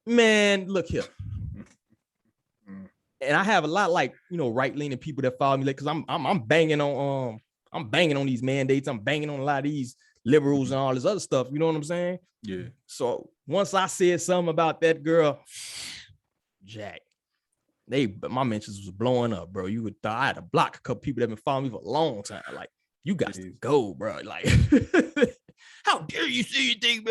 Man, look here. And I have a lot like, you know, right-leaning people that follow me, like, because I'm banging on these mandates. I'm banging on a lot of these liberals and all this other stuff. You know what I'm saying? Yeah. So once I said something about that girl, Jack, my mentions was blowing up, bro. You would thought I had to block a couple people that have been following me for a long time. Like, you got to go, bro. Like, how dare you say anything,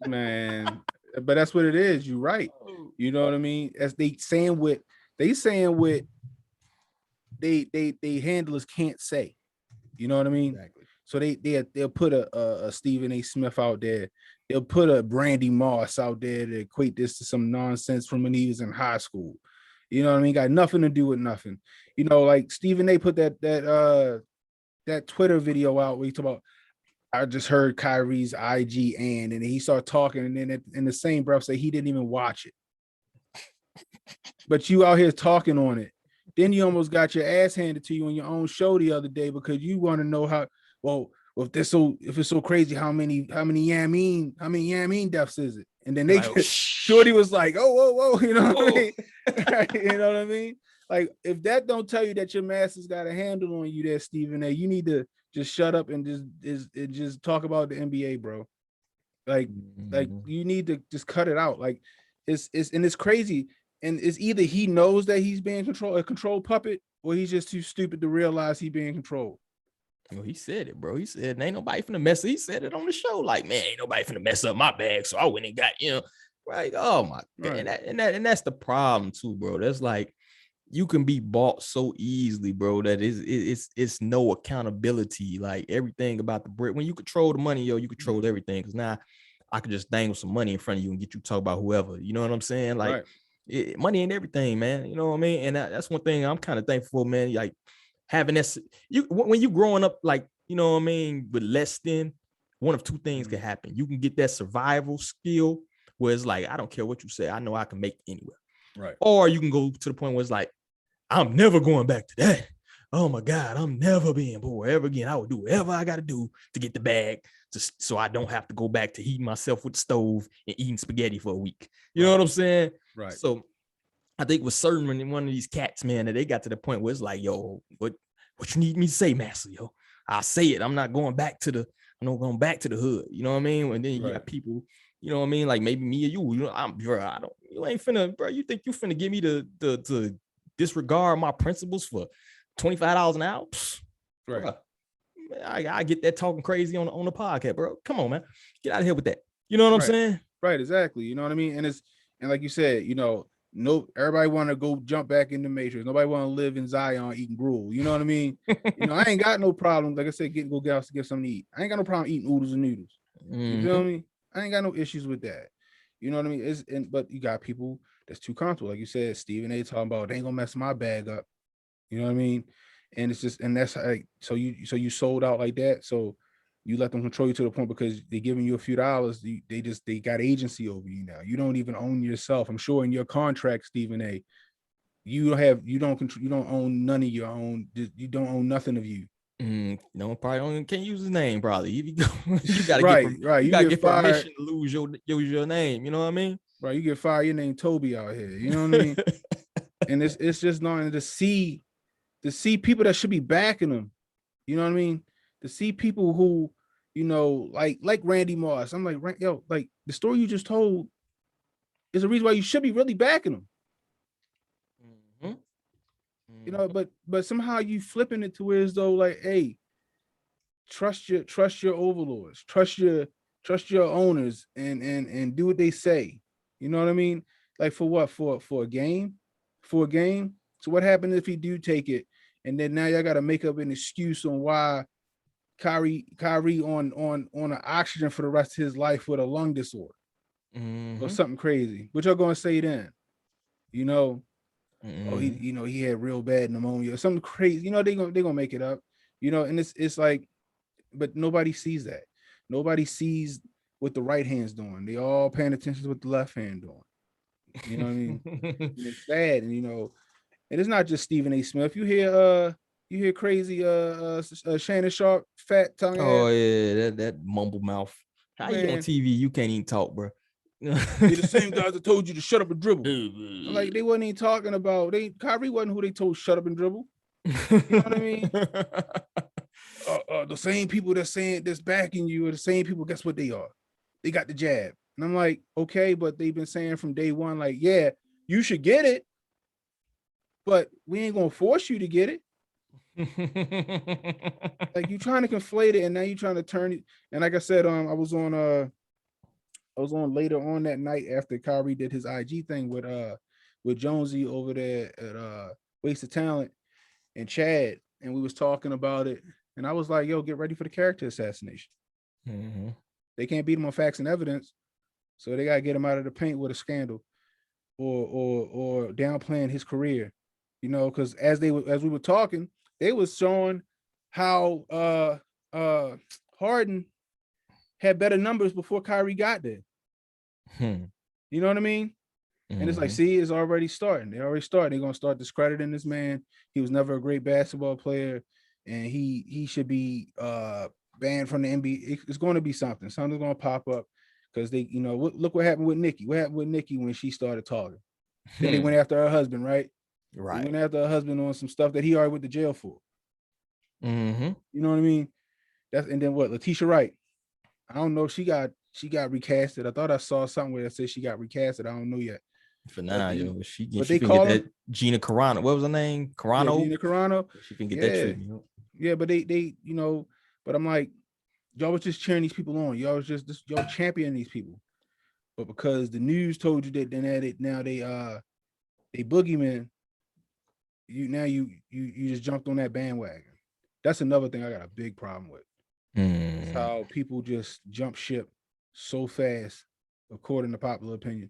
man? But that's what it is. You're right. You know what I mean? As they saying what they handlers can't say. You know what I mean? Exactly. So they'll put a Stephen A. Smith out there. They'll put a Brandy Moss out there to equate this to some nonsense from when he was in high school. You know what I mean? Got nothing to do with nothing. You know, like Stephen A. put that Twitter video out where he talk about, I just heard Kyrie's IG and then he started talking, and then in the same breath say he didn't even watch it. But you out here talking on it. Then you almost got your ass handed to you on your own show the other day because you want to know how, well, if it's so crazy, how many Yamin deaths is it? And then Shorty was like, whoa, you know what I mean? You know what I mean? Like, if that don't tell you that your master's got a handle on you there, Stephen A., you need to just shut up and just talk about the NBA, bro. Like you need to just cut it out. Like it's crazy. And it's either he knows that he's being a control puppet, or he's just too stupid to realize he's being controlled. Well, he said it, bro. He said, ain't nobody finna mess. He said it on the show. Like, man, ain't nobody finna mess up my bag. So I went and got, you know, right. Oh my God. Right. And that's the problem too, bro. That's like, you can be bought so easily, bro, that it's no accountability. Like everything about the brick. When you control the money, yo, you control everything. Cause now I could just dangle some money in front of you and get you to talk about whoever. You know what I'm saying? Like money ain't everything, man. You know what I mean? And that's one thing I'm kind of thankful for, man. Like having that, when you growing up, like, you know what I mean, with less than, one of two things can happen. You can get that survival skill where it's like, I don't care what you say, I know I can make it anywhere. Right. Or you can go to the point where it's like, I'm never going back to that. Oh my God, I'm never being poor ever again. I will do whatever I got to do to get the bag, so I don't have to go back to heating myself with the stove and eating spaghetti for a week. You know what I'm saying? Right. So I think with certain one of these cats, man, that they got to the point where it's like, yo, what you need me to say, master? Yo, I'll say it. I'm not going back to the hood. You know what I mean? And then you got people, you know what I mean? Like maybe me or you know, you ain't finna, bro. You think you finna give me the disregard my principles for $25 an hour? Right. Bro, I get that talking crazy on the podcast, bro. Come on, man. Get out of here with that. You know what I'm saying? Right, exactly. You know what I mean? And like you said, you know, everybody want to go jump back in the Matrix. Nobody want to live in Zion eating gruel. You know what I mean? You know, I ain't got no problem. Like I said, go get out to get something to eat. I ain't got no problem eating oodles and noodles. You feel me? I ain't got no issues with that. You know what I mean? But you got people that's too comfortable. Like you said, Stephen A. talking about, they ain't gonna mess my bag up. You know what I mean? And it's just, and that's like, so you sold out like that. So you let them control you to the point because they're giving you a few dollars. They got agency over you now. You don't even own yourself. I'm sure in your contract, Stephen A., you don't own none of your own. You don't own nothing of you. No, probably can't use his name. Probably you gotta you gotta get permission to lose your name. You know what I mean? Right, you get fired. Your name Toby out here. You know what I mean? And it's just knowing to see people that should be backing them. You know what I mean? To see people who, you know, like Randy Moss. I'm like, yo, like the story you just told is the reason why you should be really backing them. You know, but somehow you flipping it to where as though like, hey, trust your overlords, trust your Trust your owners and do what they say. You know what I mean? Like for what? For a game? For a game? So what happens if he do take it? And then now y'all got to make up an excuse on why Kyrie on an oxygen for the rest of his life with a lung disorder or something crazy. What y'all gonna say then? You know, oh, he had real bad pneumonia or something crazy. You know, they gonna make it up. You know, and it's like, but nobody sees that. Nobody sees what the right hand's doing. They all paying attention to what the left hand doing. You know what I mean? And it's sad, and you know, and it's not just Stephen A. Smith. You hear crazy Shannon Sharp fat tongue. Oh yeah, that mumble mouth. How you on TV? You can't even talk, bro. They the same guys that told you to shut up and dribble. I'm like, they wasn't even talking about Kyrie wasn't who they told shut up and dribble. You know what I mean? The same people that's backing you are the same people. Guess what they are? They got the jab. And I'm like, okay, but they've been saying from day one, like, yeah, you should get it, but we ain't gonna force you to get it. Like, you trying to conflate it, and now you trying to turn it. And like I said, I was on later on that night after Kyrie did his IG thing with Jonesy over there at Waste of Talent and Chad, and we was talking about it, and I was like, yo, get ready for the character assassination. They can't beat him on facts and evidence, so they gotta get him out of the paint with a scandal or downplaying his career, you know, because as we were talking, they was showing how Harden had better numbers before Kyrie got there. You know what I mean? And it's like, see, it's already starting. They already started. They're gonna start discrediting this man. He was never a great basketball player, and he should be banned from the NBA. It's going to be something. Something's going to pop up because they, you know, look what happened with Nikki. What happened with Nikki when she started talking? Then they went after her husband, right? Right. They went after her husband on some stuff that he already went to jail for. You know what I mean? And then what? Letitia Wright. I don't know if she got recasted. I thought I saw something where it said she got recasted. I don't know yet. For now, she can get that Gina Carano. What was her name? Carano. Yeah, Gina Carano. She can get that treatment. Yeah, but they, you know, but I'm like, y'all was just cheering these people on. Y'all was just y'all championing these people. But because the news told you that, then now they boogeymen, you just jumped on that bandwagon. That's another thing I got a big problem with. It's how people just jump ship so fast, according to popular opinion.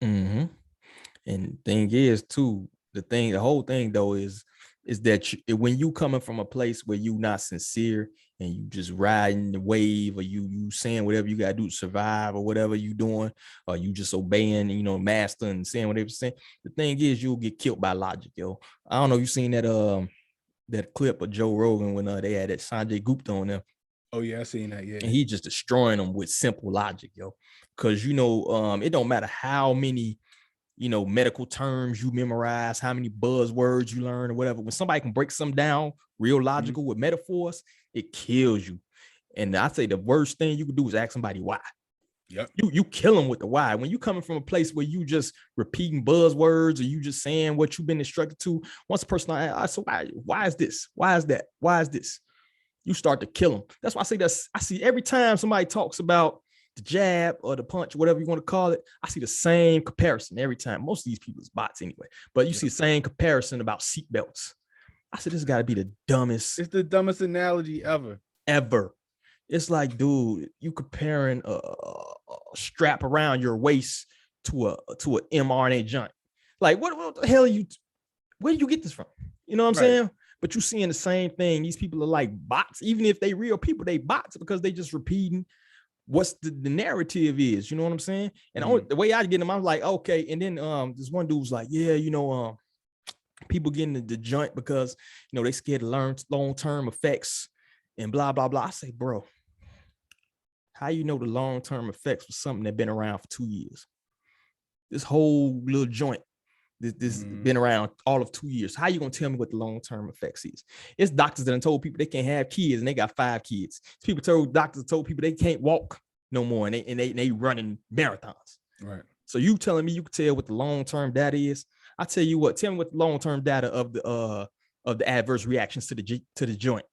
And thing is, too, the whole thing though is that when you coming from a place where you not sincere and you just riding the wave, or you saying whatever you gotta do to survive, or whatever you doing, or you just obeying, you know, master and saying whatever you're saying. The thing is, you'll get killed by logic, yo. I don't know if you seen that clip of Joe Rogan when they had that Sanjay Gupta on them. Oh yeah, I seen that. Yeah, and he just destroying them with simple logic, yo. Because you know, it don't matter how many, you know, medical terms you memorize, how many buzzwords you learn or whatever. When somebody can break some down real logical with metaphors, it kills you. And I say the worst thing you could do is ask somebody why. Yep. You kill them with the why. When you coming from a place where you just repeating buzzwords, or you just saying what you've been instructed to, once a person asks, so why is this? Why is that? Why is this? You start to kill them. That's why I say I see every time somebody talks about the jab or the punch, whatever you want to call it, I see the same comparison every time. Most of these people is bots anyway, but you see the same comparison about seatbelts. I said, this got to be the dumbest. It's the dumbest analogy ever. It's like, dude, you comparing a strap around your waist to an mRNA joint. Like, what the hell where do you get this from? You know what I'm saying? But you seeing the same thing. These people are like bots. Even if they real people, they bots because they just repeating what's the narrative is. You know what I'm saying? And the way I get them, I'm like, okay. And then this one dude was like, yeah, you know, people getting the joint because, you know, they scared to learn long-term effects and blah, blah, blah. I say, bro, how you know the long-term effects was something that been around for 2 years? This whole little joint, this been around all of 2 years. How you gonna tell me what the long-term effects is? It's doctors that have told people they can't have kids and they got 5 kids. It's doctors told people they can't walk no more and they running marathons. Right. So you telling me you can tell what the long-term data is? I tell you what, tell me what the long-term data of the adverse reactions to the joint.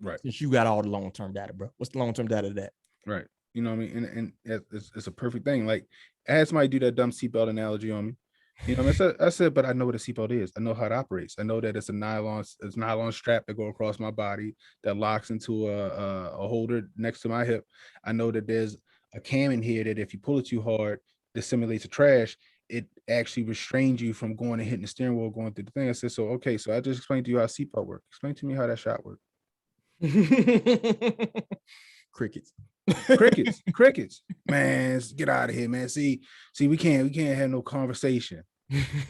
Right. Since you got all the long-term data, bro. What's the long-term data of that? Right. You know what I mean? And it's a perfect thing. Like, I had somebody do that dumb seatbelt analogy on me. You know, I said, but I know what a seatbelt is. I know how it operates. I know that it's a nylon strap that go across my body that locks into a holder next to my hip. I know that there's a cam in here that if you pull it too hard, this simulates a trash. It actually restrains you from going and hitting the steering wheel, going through the thing. I said, so okay, so I just explained to you how seatbelt works. Explain to me how that shot works. Crickets. Crickets. Man, get out of here, man. See, we can't have no conversation.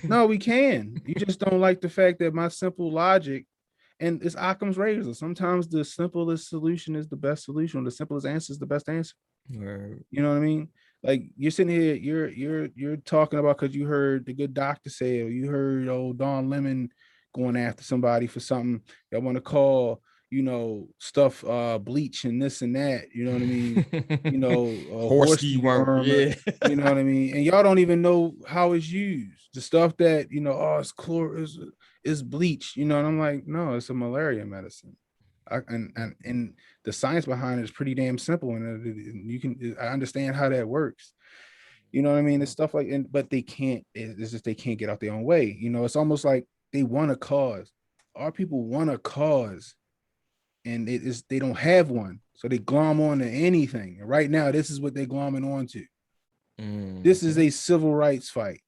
No, we can. You just don't like the fact that my simple logic, and it's Occam's razor. Sometimes the simplest solution is the best solution. The simplest answer is the best answer. Right. You know what I mean? Like, you're sitting here, you're talking about because you heard the good doctor say, or you heard old Don Lemon going after somebody for something. Y'all want to call, stuff bleach and this and that. You know what I mean? Horse deworm. Yeah. You know what I mean? And y'all don't even know how it's used. The stuff that it's is bleach. And I'm like, no, it's a malaria medicine. And the science behind it is pretty damn simple, and I understand how that works. You know what I mean? It's stuff like, but they can't. It's just they can't get out their own way. It's almost like they want a cause. Our people want a cause, and they don't have one, so they glom on to anything. And right now, this is what they're glomming on to. This is a civil rights fight.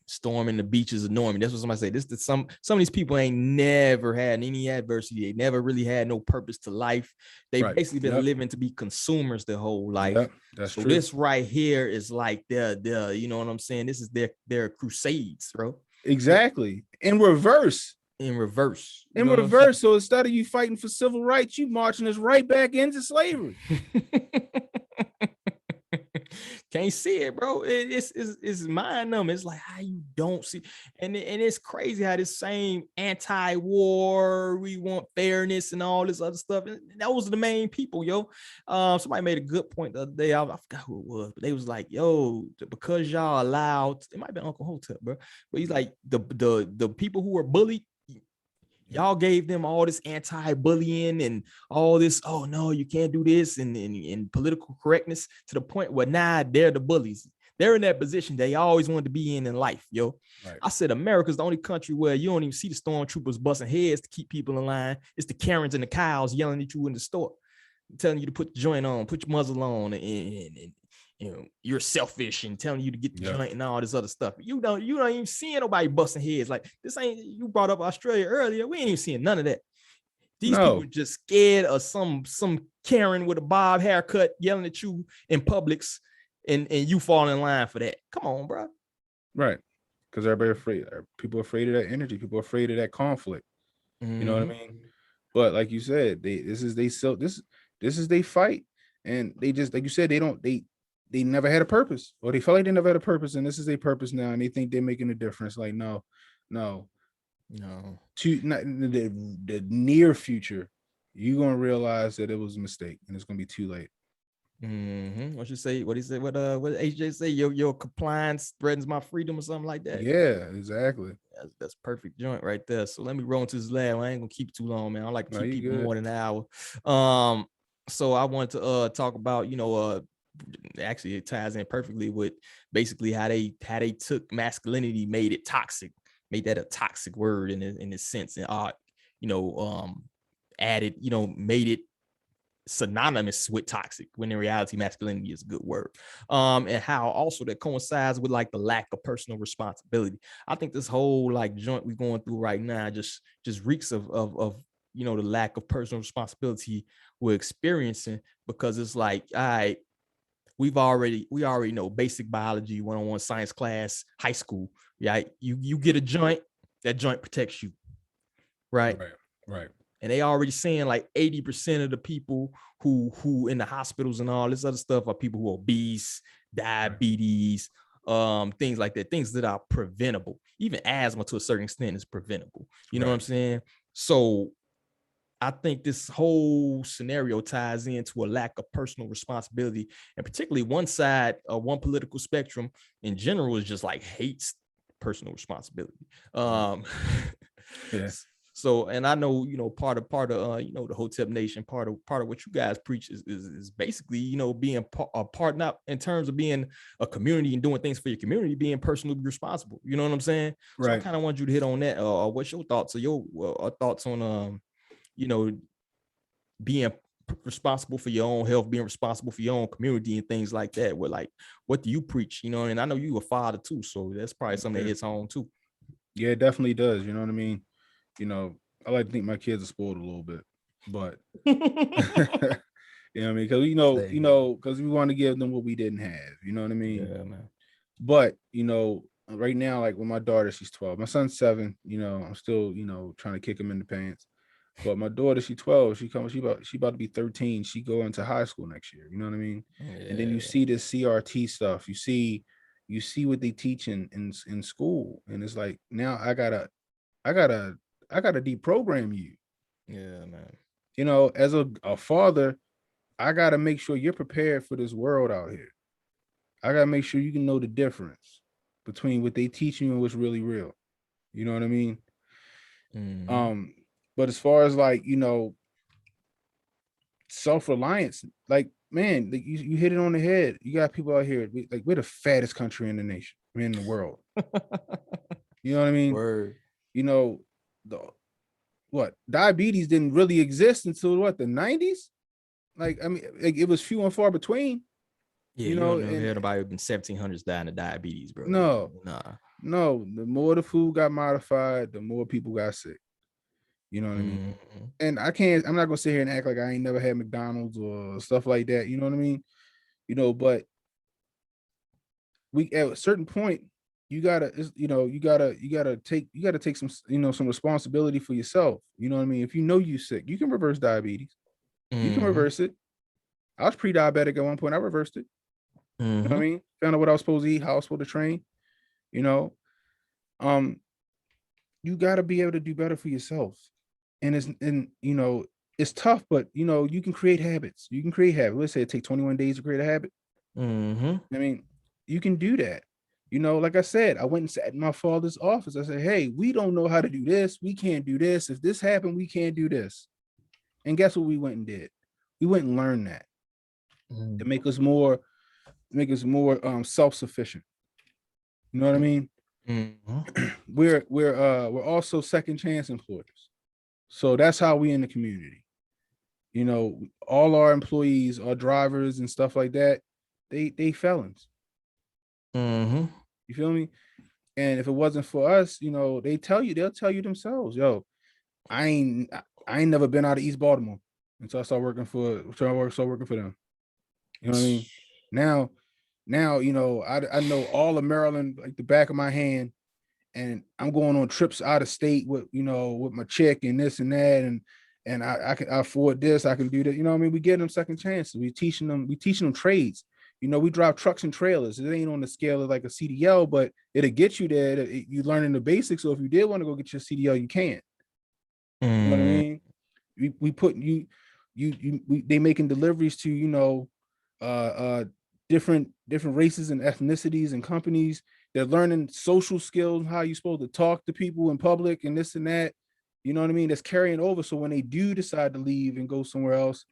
Storming the beaches of Norman. That's what somebody say. Some of these people ain't never had any adversity. They never really had no purpose to life. They basically been living to be consumers their whole life. Yep, that's true. This right here is like their you know what I'm saying? This is their crusades, bro. Exactly. In reverse. So instead of you fighting for civil rights, you marching us right back into slavery. Can't see it, bro. It's mind numbing. It's like how you don't see, and it's crazy how this same anti-war, we want fairness and all this other stuff. And those are the main people, yo. Somebody made a good point the other day. I forgot who it was, but they was like, yo, because y'all allowed, it might be Uncle Hotep, bro. But he's like the people who were bullied. Y'all gave them all this anti-bullying and all this, oh no, you can't do this, and political correctness, to the point where now they're the bullies. They're in that position they always wanted to be in life, yo. Right. I said America's the only country where you don't even see the stormtroopers busting heads to keep people in line. It's the Karens and the cows yelling at you in the store, telling you to put the joint on, put your muzzle on, and you're selfish, and telling you to get the joint and all this other stuff. You don't even see nobody busting heads. Like, this ain't, you brought up Australia earlier. We ain't even seeing none of that. These people just scared of some Karen with a bob haircut yelling at you in Publix, and you fall in line for that. Come on, bro. Right. Because everybody afraid. People are afraid of that energy. People are afraid of that conflict. Mm-hmm. You know what I mean? But like you said, this is they fight, and they just, like you said, they never had a purpose, or they felt like they never had a purpose, and this is their purpose now, and they think they're making a difference. Like, no. To the near future, you're gonna realize that it was a mistake, and it's gonna be too late. Mm-hmm. What you say? What he said? What HJ say? Your compliance threatens my freedom, or something like that. Yeah, exactly. That's perfect joint right there. So let me roll into this lab. I ain't gonna keep it too long, man. I don't like to keep people more than an hour. So I wanted to talk about, actually it ties in perfectly with basically how they took masculinity, made it toxic, made that a toxic word in this sense, and added, made it synonymous with toxic, when in reality masculinity is a good word. And how also that coincides with like the lack of personal responsibility. I think this whole like joint we're going through right now just reeks of the lack of personal responsibility we're experiencing, because it's like, all right, we already know basic biology 101 science class, high school. Yeah, you get a joint, that joint protects you, right. And they already saying like 80% of the people who in the hospitals and all this other stuff are people who are obese, diabetes, things like that, things that are preventable. Even asthma to a certain extent is preventable. You know what I'm saying? So I think this whole scenario ties into a lack of personal responsibility, and particularly one side, one political spectrum in general is just like hates personal responsibility. Yes. So, and I know, part of the Hotep Nation, part of what you guys preach is basically, being a part, not in terms of being a community and doing things for your community, being personally responsible. You know what I'm saying? So I kind of want you to hit on that. What's your thoughts, or your thoughts on, being responsible for your own health, being responsible for your own community and things like that? What do you preach? And I know you a father too, so that's probably something that hits home too. Yeah, it definitely does. You know what I mean? I like to think my kids are spoiled a little bit, but you know what I mean? Because we want to give them what we didn't have. You know what I mean? Yeah, man. But right now, like with my daughter, she's 12. My son's 7. I'm still trying to kick him in the pants. But my daughter, she's 12. She about to be 13. She go into high school next year. You know what I mean? Yeah. And then you see this CRT stuff. You see what they teach in school, and it's like, now I gotta deprogram you. Yeah, man. As a father, I gotta make sure you're prepared for this world out here. I gotta make sure you can know the difference between what they teach you and what's really real. You know what I mean? Mm-hmm. But as far as like, self-reliance, like, man, you hit it on the head. You got people out here, we're the fattest country in the nation, in the world. You know what I mean? Word. Diabetes didn't really exist until the 90s? Like, I mean, it was few and far between. Yeah, you don't hear anybody in 1700s dying of diabetes, bro. No. The more the food got modified, the more people got sick. You know what I mean? And I'm not gonna sit here and act like I ain't never had McDonald's or stuff like that. You know what I mean? But at a certain point, you gotta take some, some responsibility for yourself. You know what I mean? If you're sick, you can reverse diabetes. You can reverse it. I was pre-diabetic at one point. I reversed it. You know what I mean? Found out what I was supposed to eat, how I was supposed to train. You got to be able to do better for yourself. And it's tough, but you can create habits. You can create habits. Let's say it takes 21 days to create a habit. I mean, you can do that. Like I said, I went and sat in my father's office. I said, hey, we don't know how to do this. We can't do this. If this happened, we can't do this. And guess what we went and did? We went and learned that to make us more self-sufficient. You know what I mean? We're also second chance employers. So that's how we in the community. All our employees, our drivers and stuff like that, they felons. You feel me? And if it wasn't for us, they'll tell you themselves, yo, I ain't never been out of East Baltimore until I started working for them. You know what I mean? Now, I know all of Maryland like the back of my hand, and I'm going on trips out of state with my chick and this and that, and I can afford this, I can do that. You know what I mean? We get them second chances. We teaching them trades. We drive trucks and trailers. It ain't on the scale of like a CDL, but it'll get you there. You learning the basics. So if you did want to go get your CDL, you can. You know what I mean? We put they making deliveries to different races and ethnicities and companies. They're learning social skills, how you're supposed to talk to people in public and this and that. You know what I mean? That's carrying over. So when they do decide to leave and go somewhere else,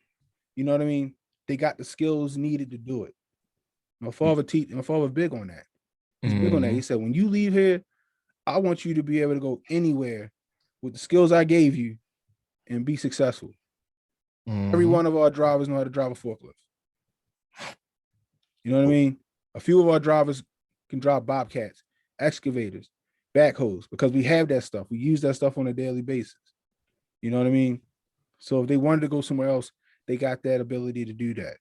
you know what I mean? They got the skills needed to do it. My father was big on that. He's big on that. He said, when you leave here, I want you to be able to go anywhere with the skills I gave you and be successful. Every one of our drivers know how to drive a forklift. You know what I mean? A few of our drivers can drive bobcats, excavators, backhoes, because we have that stuff. We use that stuff on a daily basis. You know what I mean? So if they wanted to go somewhere else, they got that ability to do that.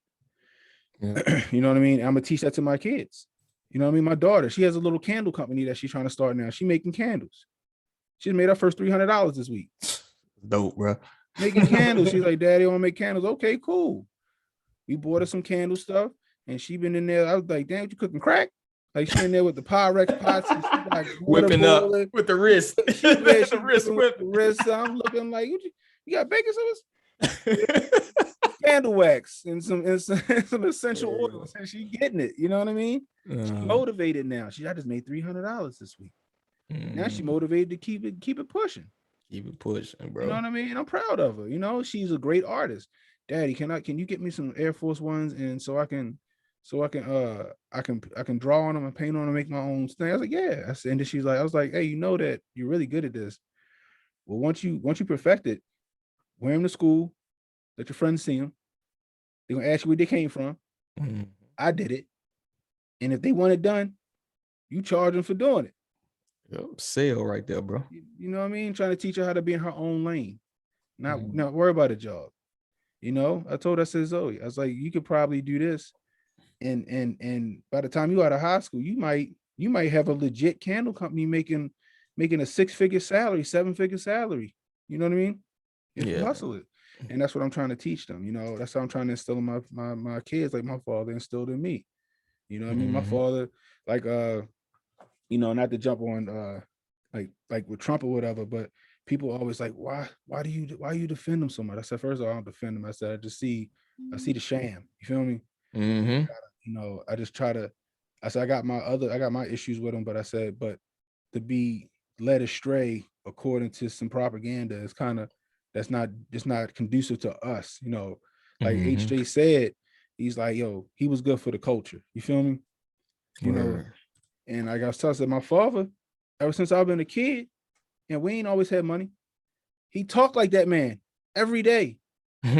Yeah. You know what I mean? I'm gonna teach that to my kids. You know what I mean? My daughter, she has a little candle company that she's trying to start now. She's making candles. She made her first $300 this week. Dope, bro. Making candles. She's like, Daddy, I want to make candles. Okay, cool. We bought her some candle stuff, and she been in there. I was like, damn, you cooking crack? Like, she in there with the Pyrex pots and she like whipping up with the wrist. She the wrist. I'm looking like, you got baking soda? Candle wax and some essential oils, and she getting it. You know what I mean? She's motivated now. I just made $300 this week. Now she motivated to keep it pushing. Keep it pushing, bro. You know what I mean? I'm proud of her. You know, she's a great artist. Daddy, can you get me some Air Force Ones and so I can draw on them and paint on them, make my own thing. I was like, yeah. And then she's like, I was like, hey, you know that you're really good at this. Well, once you perfect it, wear them to school, let your friends see them. They're gonna ask you where they came from. Mhm. I did it. And if they want it done, you charge them for doing it. Yep, sale right there, bro. You know what I mean? Trying to teach her how to be in her own lane, not Mhm. not worry about a job. You know, I told her, I said, Zoe, I was like, you could probably do this, and by the time you out of high school, you might have a legit candle company making a 6-figure salary, 7-figure salary. You know what I mean? If you Yeah. hustle it. And that's what I'm trying to teach them. You know, that's how I'm trying to instill in my kids, like my father instilled in me. You know what I mean? My Mhm. father, like you know, not to jump on like with Trump or whatever, but people always like, why do you defend him so much? I said, first of all, I don't defend him. I said, I see the sham. You feel me? Mhm. You know, I just try to, I said, I got my issues with him, but I said, but to be led astray according to some propaganda is kind of, that's not conducive to us. You know, like Mhm. HJ said, he's like, yo, he was good for the culture. You feel me? You know, Word. and like I was telling, I said, my father, ever since I've been a kid, and we ain't always had money, he talked like that man every day. So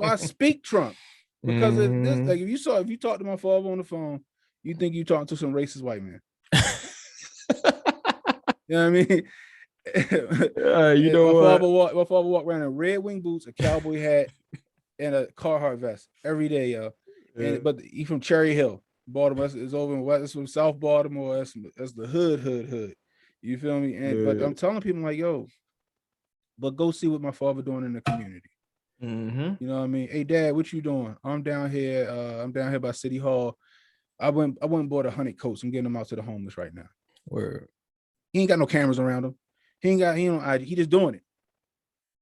I speak Trump because of this. Like if you talk to my father on the phone, you think you talking to some racist white man. You know what I mean? You know my what? father walked around in Red Wing boots, a cowboy hat, and a Carhartt vest every day, yo. And but he from Cherry Hill, Baltimore. Is over in West, from South Baltimore. That's the hood. You feel me? And but I'm telling people like, yo, but go see what my father doing in the community. Mm-hmm. You know what I mean? Hey, Dad, what you doing? I'm down here. I'm down here by City Hall. I went and bought 100 coats. I'm getting them out to the homeless right now. Word. He ain't got no cameras around him. He don't ID. He just doing it.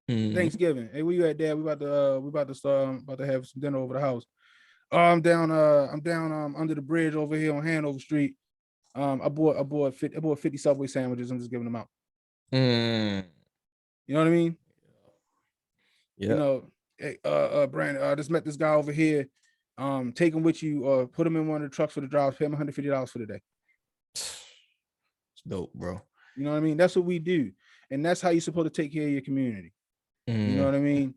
Mhm. Thanksgiving. Hey, where you at, Dad? We about to start about to have some dinner over the house. Oh, I'm down under the bridge over here on Hanover Street. I bought 50 Subway sandwiches. I'm just giving them out. Mm. You know what I mean? Yeah. You know, hey, Brandon, I just met this guy over here. Take him with you, or put him in one of the trucks for the drive, pay him $150 for the day. It's dope, bro. You know what I mean? That's what we do. And that's how you're supposed to take care of your community. You know what I mean?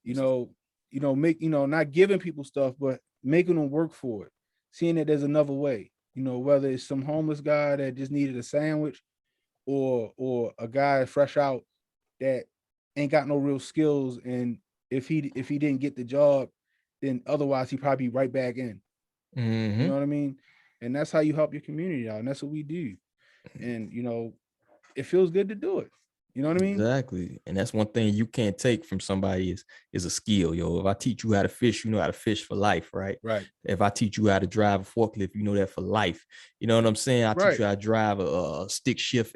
You know, make, not giving people stuff, but making them work for it. Seeing that there's another way, whether it's some homeless guy that just needed a sandwich or a guy fresh out that ain't got no real skills. And if he didn't get the job, then otherwise he probably be right back in. Mm-hmm. You know what I mean? And that's how you help your community out. And that's what we do. And, it feels good to do it. You know what I mean? Exactly. And that's one thing you can't take from somebody is a skill, yo. If I teach you how to fish, you know how to fish for life, right? Right. If I teach you how to drive a forklift, you know that for life. You know what I'm saying? I teach you how to drive a stick shift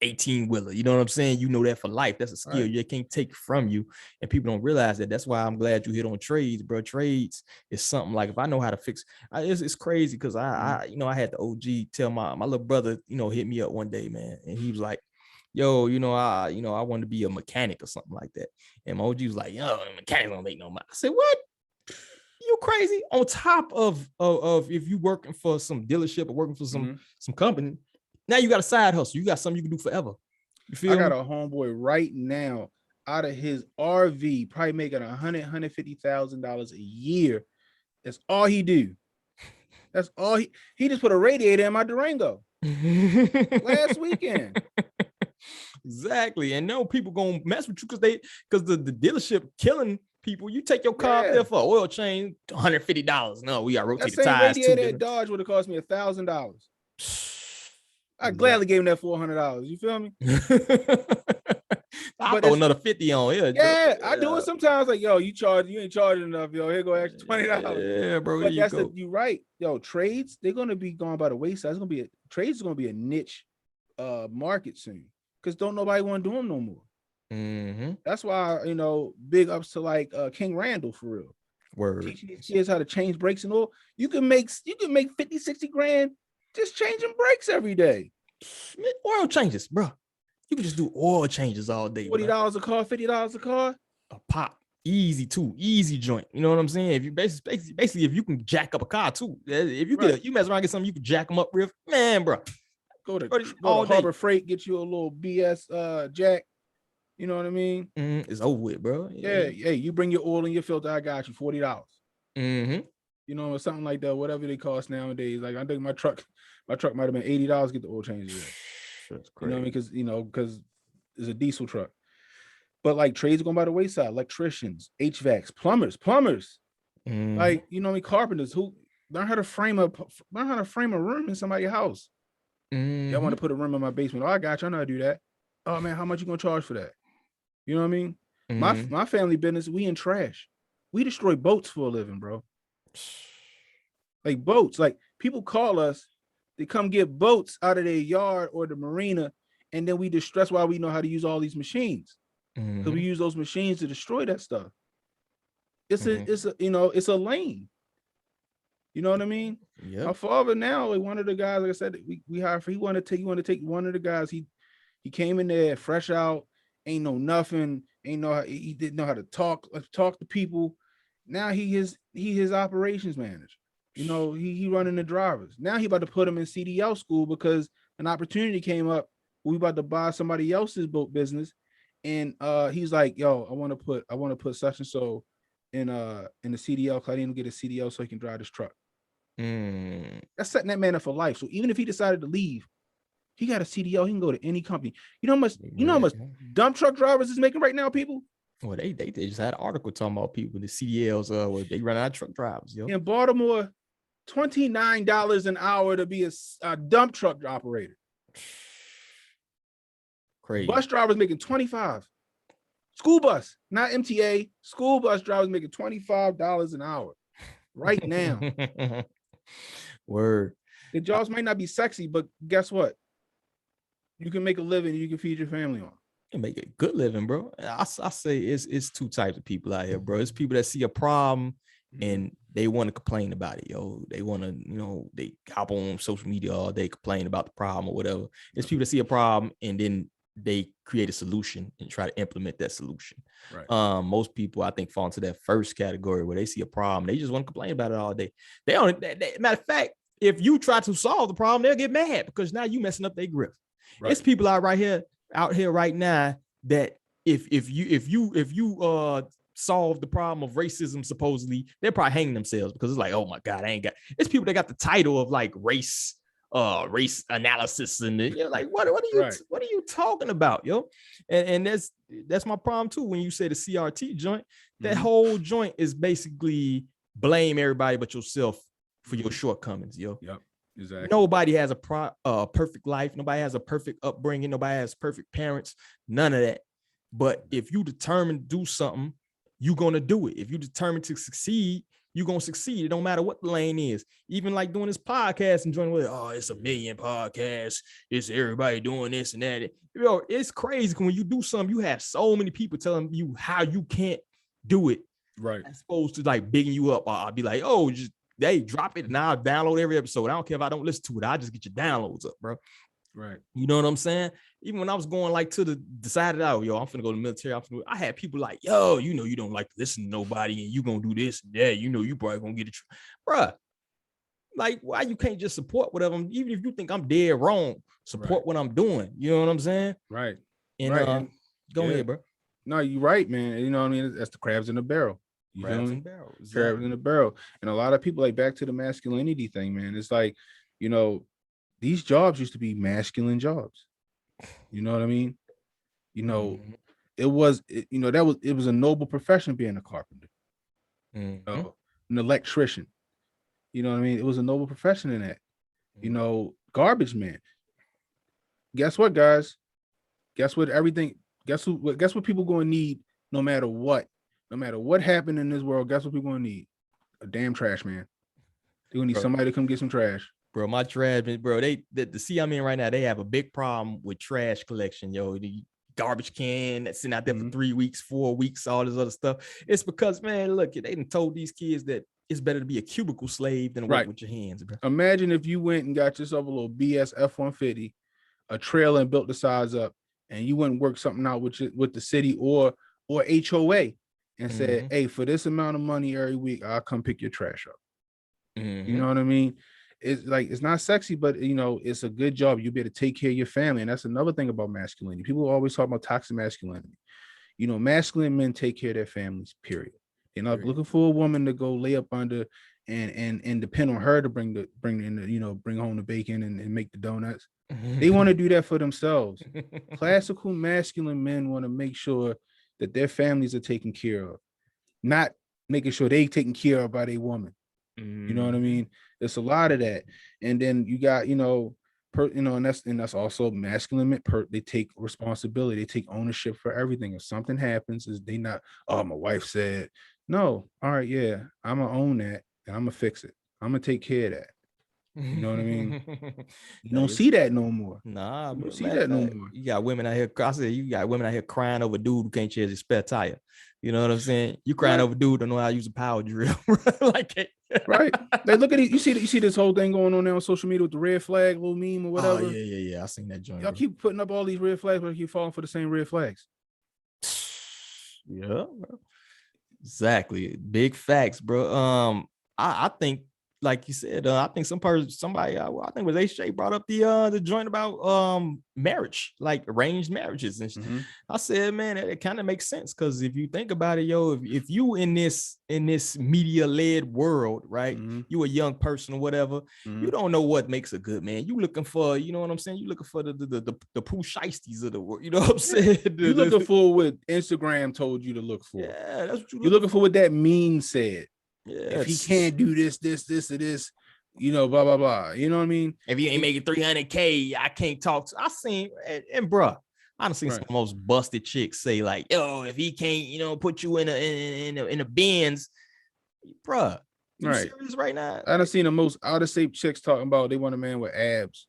18-wheeler. You know what I'm saying? You know that for life. That's a skill you can't take from you. And people don't realize that. That's why I'm glad you hit on trades, bro. Trades is something like if I know how to fix, it's crazy because I had the OG tell my little brother, hit me up one day, man. And he was like, yo, I want to be a mechanic or something like that. And my OG was like, yo, mechanics don't make no money. I said, what? You crazy? On top of if you working for some dealership or working for some company, now you got a side hustle. You got something you can do forever. You feel me? I got a homeboy right now out of his RV, probably making $150,000 a year. That's all he do. That's all he just put a radiator in my Durango last weekend. Exactly. And no people gonna mess with you because the dealership killing people. You take your car up there for an oil change, $150. No, we got rotate the tires. That same radiator at Dodge would have cost me $1,000. I gladly gave him that $400. You feel me? I'll throw another 50 on here. Yeah, I do it sometimes. Like, yo, you ain't charging enough. Yo, here go extra $20. Yeah, bro. But that's you right. Yo, trades, they're gonna be gone by the wayside. It's gonna be trades is gonna be a niche market soon because don't nobody want to do them no more. Mm-hmm. That's why big ups to like King Randall for real. Word. Teaching these kids how to change brakes and all. You can make 50-60 grand just changing brakes every day. Oil changes, bro. You can just do oil changes all day. $40 a car, $50 a car. A pop. Easy too, easy joint. You know what I'm saying? If you basically if you can jack up a car too, if you get you mess around, get something you can jack them up with, man, bro. Go to Harbor Freight, get you a little BS jack. You know what I mean? It's over with, bro. Yeah. Hey, you bring your oil and your filter, I got you $40. Mm-hmm. You know, or something like that, whatever they cost nowadays. Like I think my truck might have been $80 to get the oil change. That's crazy. You know what I mean? Because it's a diesel truck. But like trades are going by the wayside, electricians, HVACs, plumbers, Mm-hmm. like, you know what I mean, carpenters who learn how to frame a room in somebody's house. Mm-hmm. Yeah, I want to put a room in my basement. Oh, I got you. I know how to do that. Oh man, how much you gonna charge for that? You know what I mean? Mm-hmm. My family business, we in trash. We destroy boats for a living, bro. Like boats. Like people call us, they come get boats out of their yard or the marina, and then we distress why we know how to use all these machines. Because we use those machines to destroy that stuff. It's a lane. You know what I mean? Yeah. My father now, like one of the guys, like I said, we hired for, he wanted to take one of the guys. He came in there fresh out, ain't know nothing, he didn't know how to talk to people. Now he is operations manager. You know, he running the drivers. Now he about to put him in CDL school because an opportunity came up. We about to buy somebody else's boat business. And he's like, yo, I want to put such and so in the CDL because I didn't get a CDL so he can drive this truck. That's setting that man up for life. So even if he decided to leave, he got a CDL, he can go to any company. You know how much dump truck drivers is making right now, people? Well, they just had an article talking about people, the CDLs, where they run out of truck drivers, yo. In Baltimore, $29 an hour to be a dump truck operator. Crazy. Bus drivers making $25. School bus, not MTA. School bus drivers making $25 an hour right now. Word. The jobs might not be sexy, but guess what? You can make a living. You can feed your family on. You make a good living, bro. I say it's two types of people out here, bro. It's people that see a problem and they want to complain about it, yo. They want to, they hop on social media all day, complain about the problem or whatever. It's people that see a problem and then they create a solution and try to implement that solution. Right. Most people, I think, fall into that first category where they see a problem, they just want to complain about it all day. They don't. Matter of fact, if you try to solve the problem, they'll get mad because now you messing up their grip. Right. It's people out here right now that if you solve the problem of racism, supposedly they're probably hanging themselves because it's like, oh my God, I ain't got. It's people that got the title of like race analysis and you're like, what are you talking about, yo? And that's my problem too. When you say the CRT joint, that whole joint is basically blame everybody but yourself for your shortcomings, yo. Yep, exactly. Nobody has a perfect life. Nobody has a perfect upbringing. Nobody has perfect parents. None of that. But if you determine to do something, you're gonna do it. If you determine to succeed, you're going to succeed. It don't matter what the lane is. Even like doing this podcast and joining with, it's a million podcasts. It's everybody doing this and that. Yo, it's crazy when you do something, you have so many people telling you how you can't do it. Right. As opposed to like bigging you up. I'll be like, just drop it and I'll download every episode. I don't care if I don't listen to it. I'll just get your downloads up, bro. Right. You know what I'm saying? Even when I was going like to the decided out, I'm finna go to the military. I had people like, you don't like to listen to nobody and you gonna do this and that. You probably gonna get it. Bruh, like why you can't just support whatever, even if you think I'm dead wrong, support what I'm doing. You know what I'm saying? Right. And go ahead, bro. No, you're right, man. You know what I mean? That's the crabs in the barrel. Crabs in the barrel. Exactly. Crabs in the barrel. And a lot of people, like, back to the masculinity thing, man. It's like, these jobs used to be masculine jobs. You know what I mean? It was a noble profession being a carpenter, an electrician. You know what I mean? It was a noble profession in that. Garbage man. Guess what, guys? Guess what people gonna need no matter what? No matter what happened in this world, guess what people gonna need? A damn trash man. They're gonna need somebody to come get some trash. Bro, my trash, bro, the see I'm in right now, they have a big problem with trash collection, yo. The garbage can that's sitting out there for 3 weeks, 4 weeks, all this other stuff. It's because, man, look, they done told these kids that it's better to be a cubicle slave than work with your hands, bro. Imagine if you went and got yourself a little BS F-150, a trailer, and built the sides up, and you wouldn't work something out with the city or HOA and said, hey, for this amount of money every week, I'll come pick your trash up. You know what I mean? It's like, it's not sexy, but it's a good job. You'll be able to take care of your family. And that's another thing about masculinity. People always talk about toxic masculinity. Masculine men take care of their families, period. They're not looking for a woman to go lay up under and depend on her to bring home the bacon and make the donuts. They want to do that for themselves. Classical masculine men want to make sure that their families are taken care of, not making sure they taken care of by their woman. You know what I mean? There's a lot of that. And then you got, and that's also masculine men. They take responsibility. They take ownership for everything. If something happens, is they not, oh, my wife said, no, all right, yeah, I'm gonna own that and I'm gonna fix it. I'm gonna take care of that. You know what I mean? You don't see that no more. Nah, you don't see that no more. You got women out here. I said you got women out here crying over dude who can't change his spare tire. You know what I'm saying? You crying over dude don't know how to use a power drill. Like it. Right. Like, look at it. You see this whole thing going on now on social media with the red flag little meme or whatever. Oh yeah. I seen that joint. Y'all keep putting up all these red flags, but you falling for the same red flags. Yeah, bro. Exactly. Big facts, bro. I think, like you said, I think somebody, I think it was HJ brought up the joint about marriage, like arranged marriages. And I said, man, it kind of makes sense, because if you think about it, if you in this media-led world, right, you a young person or whatever, you don't know what makes a good man. You looking for, you know what I'm saying? You looking for the Pooh Shiesties of the world. You know what I'm saying? You looking for what Instagram told you to look for. Yeah, that's what you're looking for. What that meme said. Yeah, if he can't do this, or this, blah, blah, blah. You know what I mean? If he ain't making 300K, I can't talk to. I seen, and bruh, I done seen some of the most busted chicks say like, yo, if he can't, put you in a Benz, bruh, you serious right now? I done seen the most out of shape chicks talking about they want a man with abs.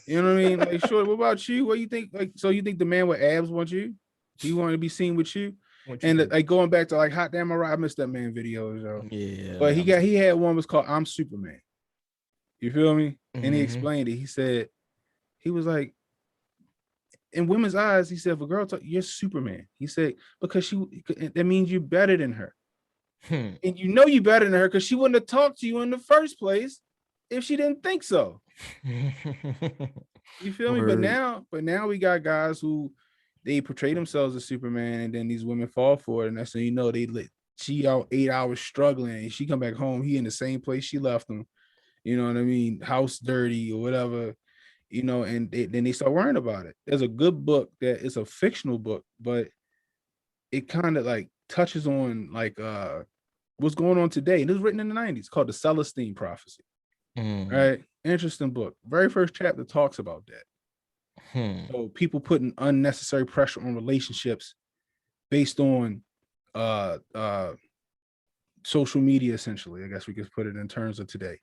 You know what I mean? Like, sure, what about you? What you think? Like, so you think the man with abs wants you? Do you want to be seen with you? And like going back to like Hot Damn I missed that man videos, yo. Yeah. But he had one was called I'm Superman. You feel me? And he explained it. He said, he was like, in women's eyes, he said, if a girl talk, you're Superman. He said, because that means you're better than her. And you're better than her because she wouldn't have talked to you in the first place if she didn't think so. You feel me? But now we got guys who they portray themselves as Superman, and then these women fall for it. And that's when she out 8 hours struggling, and she come back home, he in the same place she left him. You know what I mean? House dirty or whatever, and then they start worrying about it. There's a good book that is a fictional book, but it kind of like touches on like what's going on today. And it was written in the 90s, called The Celestine Prophecy. Right? Interesting book. Very first chapter talks about that. So people putting unnecessary pressure on relationships based on social media, essentially. I guess we could put it in terms of today.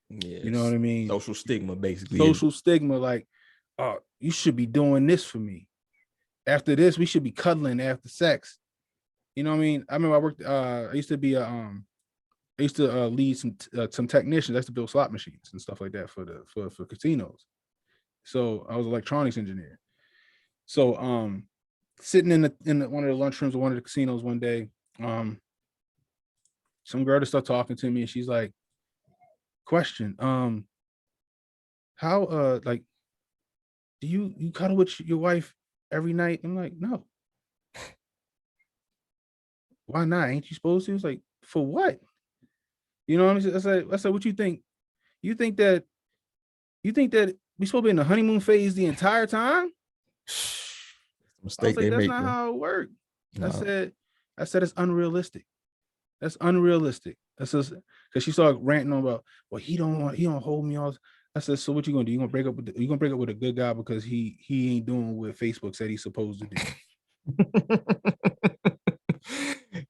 Yes. You know what I mean? Social stigma, basically. Social stigma, like, oh, you should be doing this for me. After this, we should be cuddling after sex. You know what I mean? I remember I worked. I used to be lead some technicians. I used to build slot machines and stuff like that for casinos. So I was an electronics engineer. So sitting in one of the lunchrooms of one of the casinos one day, some girl to start talking to me, and she's like, question, how like, do you cuddle with your wife every night? I'm like, no. Why not? Ain't you supposed to? It's like, for what? You know what I mean? I said, what you think? You think that we supposed to be in the honeymoon phase the entire time? Mistake I was like, that's make, not bro. how it worked. No. I said it's unrealistic. That's unrealistic. That's just because she started ranting on about, well, he don't hold me all. I said, so what you gonna do? You gonna break up with a good guy because he ain't doing what Facebook said he's supposed to do.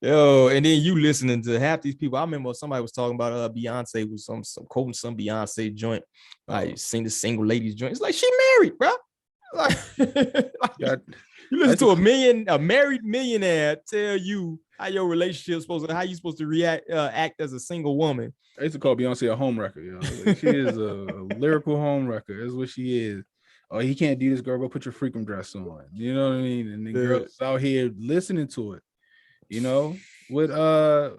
Yo, and then you listening to half these people. I remember somebody was talking about Beyonce was some quoting some Beyonce joint. Like sing the single ladies joint. It's like she married, bro. Like, you listen to a married millionaire tell you how your relationship how you supposed to act as a single woman. I used to call Beyonce a home wrecker. Like, she is a lyrical home wrecker. That's what she is. oh, he can't do this, girl. Go put your freakum dress on. You know what I mean? And the girls out here listening to it. You know, with man,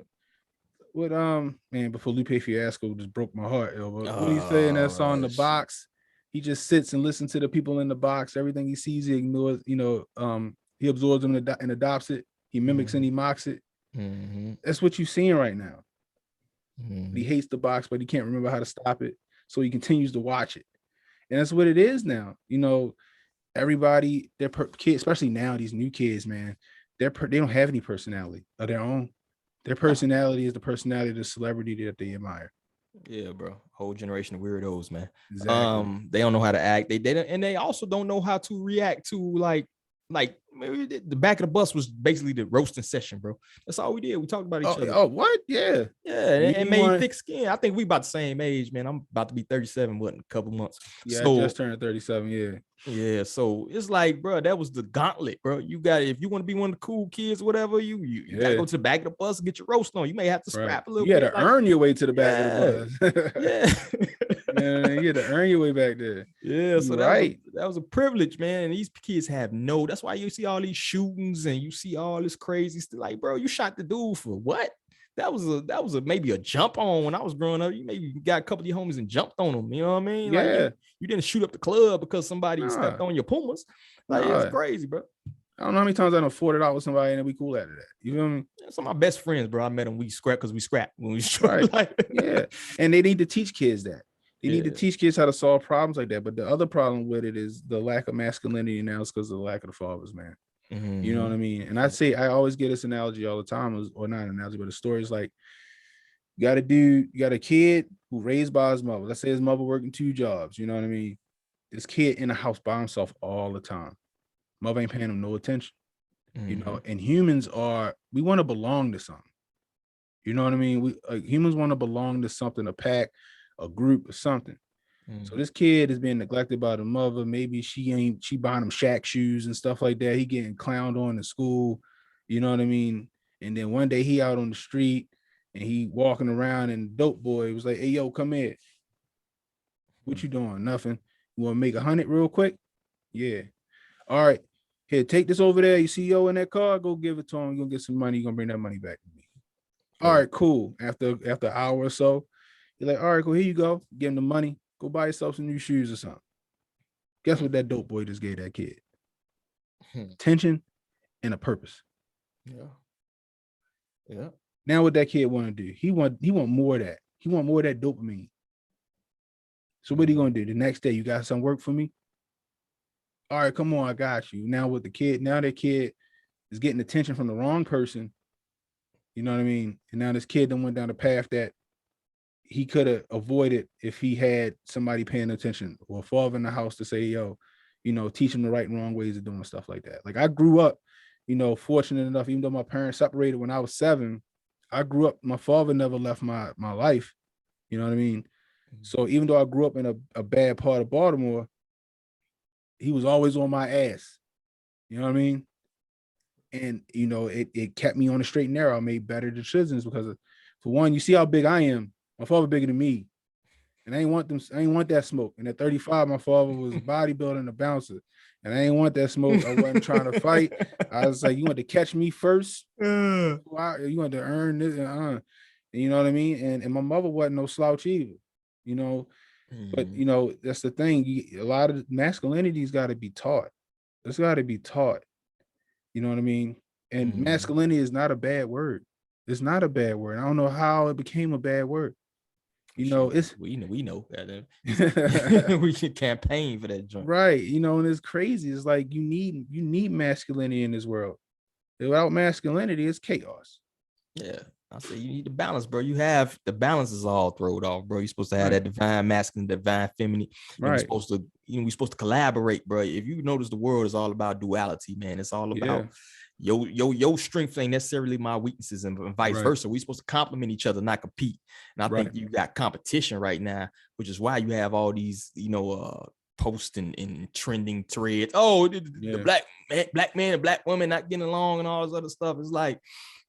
before Lupe Fiasco just broke my heart. What do you say in that song, The Box? He just sits and listens to the people in the box. Everything he sees, he ignores. You know, he absorbs them and adopts it. He mimics and he mocks it. That's what you're seeing right now. He hates the box, but he can't remember how to stop it, so he continues to watch it. And that's what it is now. You know, everybody, their kids, especially now, these new kids, man, they don't have any personality of their own. Their personality is the personality of the celebrity that they admire. Yeah, bro. Whole generation of weirdos, man. Exactly. They don't know how to act. They don't, and they also don't know how to react to like the back of the bus was basically the roasting session, bro. That's all we did. We talked about each other. Oh, what? Yeah. And made thick skin. I think we about the same age, man. I'm about to be 37 in a couple months. Yeah, so, I just turned 37. Yeah. So it's like, bro, that was the gauntlet, bro. You got, if you want to be one of the cool kids, whatever, you gotta go to the back of the bus and get your roast on. You may have to scrap a little bit. You had to earn your way to the back of the bus. Yeah. You had to earn your way back there. Yeah, so that was a privilege, man. And these kids have that's why you see all these shootings and you see all this crazy stuff. Like, bro, you shot the dude for what? That was maybe a jump on when I was growing up. You maybe got a couple of your homies and jumped on them. You know what I mean? Yeah. Like you didn't shoot up the club because somebody stepped on your Pumas. Like, it's crazy, bro. I don't know how many times I done fought it out with somebody and then we cool after that. You feel me? Some of my best friends, bro. I met them. We scrap when we right. Yeah. And they need to teach kids that. They need to teach kids how to solve problems like that. But the other problem with it is the lack of masculinity now is because of the lack of the fathers, man. You know what I mean? And I always get this analogy all the time, or not an analogy, but a story is like, you got a kid who raised by his mother. Let's say his mother working 2 jobs. You know what I mean? This kid in the house by himself all the time. Mother ain't paying him no attention. You know, and humans we want to belong to something. You know what I mean? Humans want to belong to something, a pack, a group, or something. So this kid is being neglected by the mother. Maybe she buying him Shaq shoes and stuff like that. He getting clowned on in school. You know what I mean? And then one day he out on the street and he walking around and dope boy was like, hey, yo, come here. What you doing? Nothing. You want to make 100 real quick? Yeah. All right. Here, take this over there. You see yo in that car? Go give it to him. You're going to get some money. You're going to bring that money back to me. All right, cool. After an hour or so, you're like, all right, cool. Here you go. Give him the money. Go buy yourself some new shoes or something. Guess what that dope boy just gave that kid? Attention and a purpose. Yeah. Now what that kid want to do? He want more of that. He want more of that dopamine. So what are you gonna do? The next day, you got some work for me? All right, come on, I got you. Now with the kid, now that kid is getting attention from the wrong person. You know what I mean? And now this kid done went down the path that he could have avoided if he had somebody paying attention or a father in the house to say, yo, you know, teach him the right and wrong ways of doing stuff like that. Like I grew up, you know, fortunate enough, even though my parents separated when I was 7, I grew up, my father never left my life. You know what I mean? So even though I grew up in a bad part of Baltimore, he was always on my ass. You know what I mean? And, you know, it kept me on the straight and narrow. I made better decisions because for one, you see how big I am. My father bigger than me. And I ain't want that smoke. And at 35, my father was bodybuilding a bouncer. And I ain't want that smoke. I wasn't trying to fight. I was like, you want to catch me first? You want to earn this? You know what I mean? And my mother wasn't no slouch either. You know, but you know, that's the thing. A lot of masculinity's got to be taught. It's got to be taught. You know what I mean? And masculinity is not a bad word. It's not a bad word. I don't know how it became a bad word. You know, it's we know that we should campaign for that joint. Right. You know, and it's crazy. It's like you need masculinity in this world. Without masculinity, it's chaos. Yeah. I say you need the balance, bro. You have the balance is all thrown off, bro. You're supposed to have that divine masculine, divine feminine. Right. We're supposed to collaborate, bro. If you notice, the world is all about duality, man. It's all about your strength ain't necessarily my weaknesses and vice versa. We're supposed to complement each other, not compete. And I think you got competition right now, which is why you have all these, you know, posts and trending threads. Oh, the black man and black woman not getting along and all this other stuff. It's like,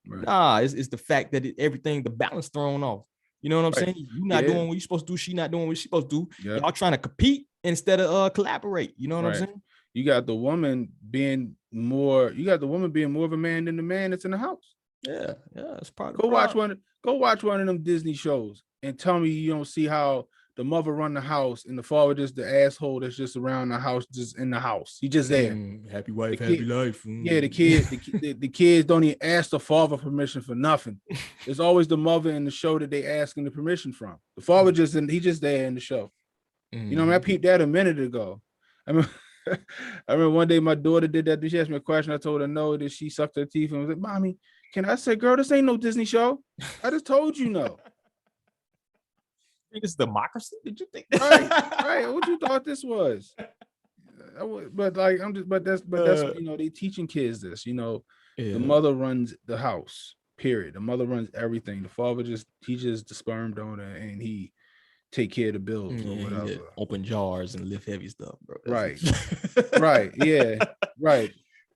nah, it's the fact that the balance thrown off. You know what I'm saying? You not doing what you're supposed to do. She not doing what she's supposed to do. Y'all trying to compete instead of collaborate. You know what I'm Right. saying? You got the woman being more of a man than the man that's in the house. Yeah, it's part of Go the problem. watch one of them Disney shows and tell me you don't see how the mother run the house and the father just the asshole that's just around the house, just in the house. He just there. Happy wife, The happy kid- life. Yeah, the kids don't even ask the father permission for nothing. It's always the mother in the show that they asking the permission from. The father he just there in the show. You know, I peeped that a minute ago. I mean, I remember one day my daughter did that. She asked me a question. I told her no, that she sucked her teeth and was like, "Mommy, can I say, girl, this ain't no Disney show. I just told you no." It's democracy. Did you think? Right. What you thought this was? But like, that's you know, they teaching kids this. You know, the mother runs the house. Period. The mother runs everything. The father just the sperm donor and he take care of the bills or whatever. Open jars and lift heavy stuff, bro. Right. Right. Yeah. Right.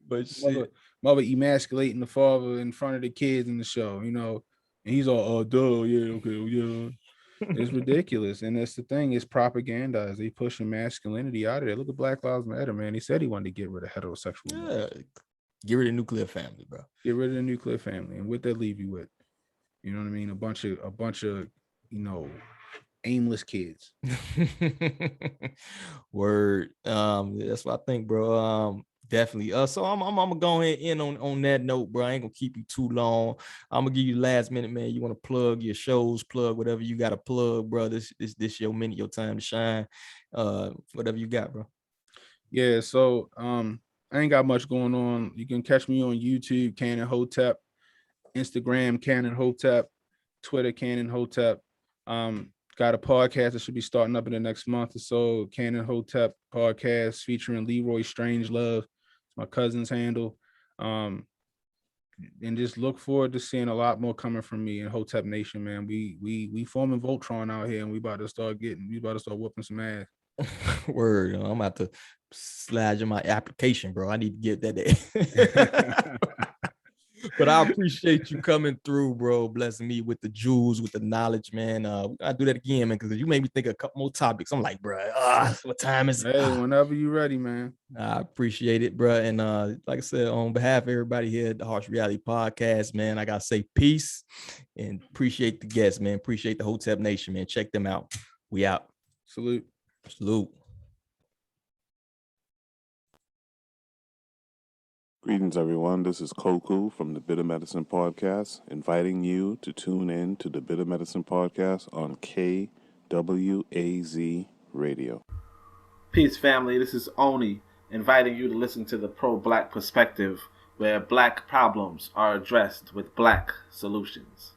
But shit. Mother emasculating the father in front of the kids in the show, you know, and he's all, "Oh, duh, yeah, okay, yeah." It's ridiculous, and that's the thing. It's propaganda. They pushing masculinity out of there. Look at Black Lives Matter, man. He said he wanted to get rid of heterosexual. Yeah, get rid of nuclear family, bro. Get rid of the nuclear family, and what that leave you with? You know what I mean? A bunch of, you know, aimless kids. Word. That's what I think, bro. Definitely. So I'm gonna go ahead and on that note, bro. I ain't gonna keep you too long. I'm gonna give you the last minute, man. You want to plug your shows, plug whatever you got to plug, bro. This your minute, your time to shine. Whatever you got, bro. Yeah. So I ain't got much going on. You can catch me on YouTube, Canon Hotep, Instagram, Canon Hotep, Twitter, Canon Hotep. Got a podcast that should be starting up in the next month or so. Canon Hotep podcast featuring Leroy Strangelove. It's my cousin's handle. And just look forward to seeing a lot more coming from me in Hotep Nation, man. We forming Voltron out here, and we about to start whooping some ass. Word. I'm about to slide in my application, bro. I need to get that day. But I appreciate you coming through, bro. Blessing me with the jewels, with the knowledge, man. I do that again, man, because you made me think of a couple more topics. I'm like, bro, what time is it? Hey, whenever you ready, man. I appreciate it, bro. And like I said, on behalf of everybody here at the Harsh Reality Podcast, man, I gotta say peace and appreciate the guests, man. Appreciate the Hotep Nation, man. Check them out. We out. Salute. Greetings, everyone. This is Koku from the Bitter Medicine Podcast, inviting you to tune in to the Bitter Medicine Podcast on KWAZ Radio. Peace, family. This is Oni, inviting you to listen to the pro-black perspective, where black problems are addressed with black solutions.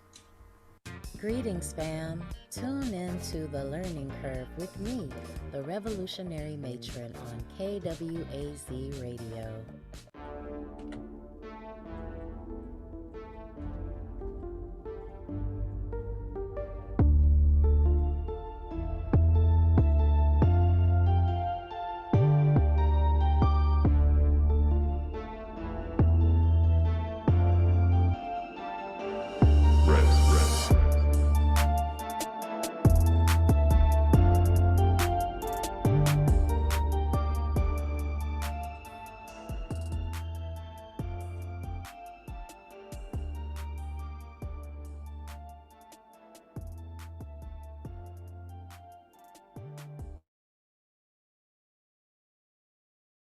Greetings, fam. Tune in to The Learning Curve with me, the revolutionary matron on KWAZ Radio.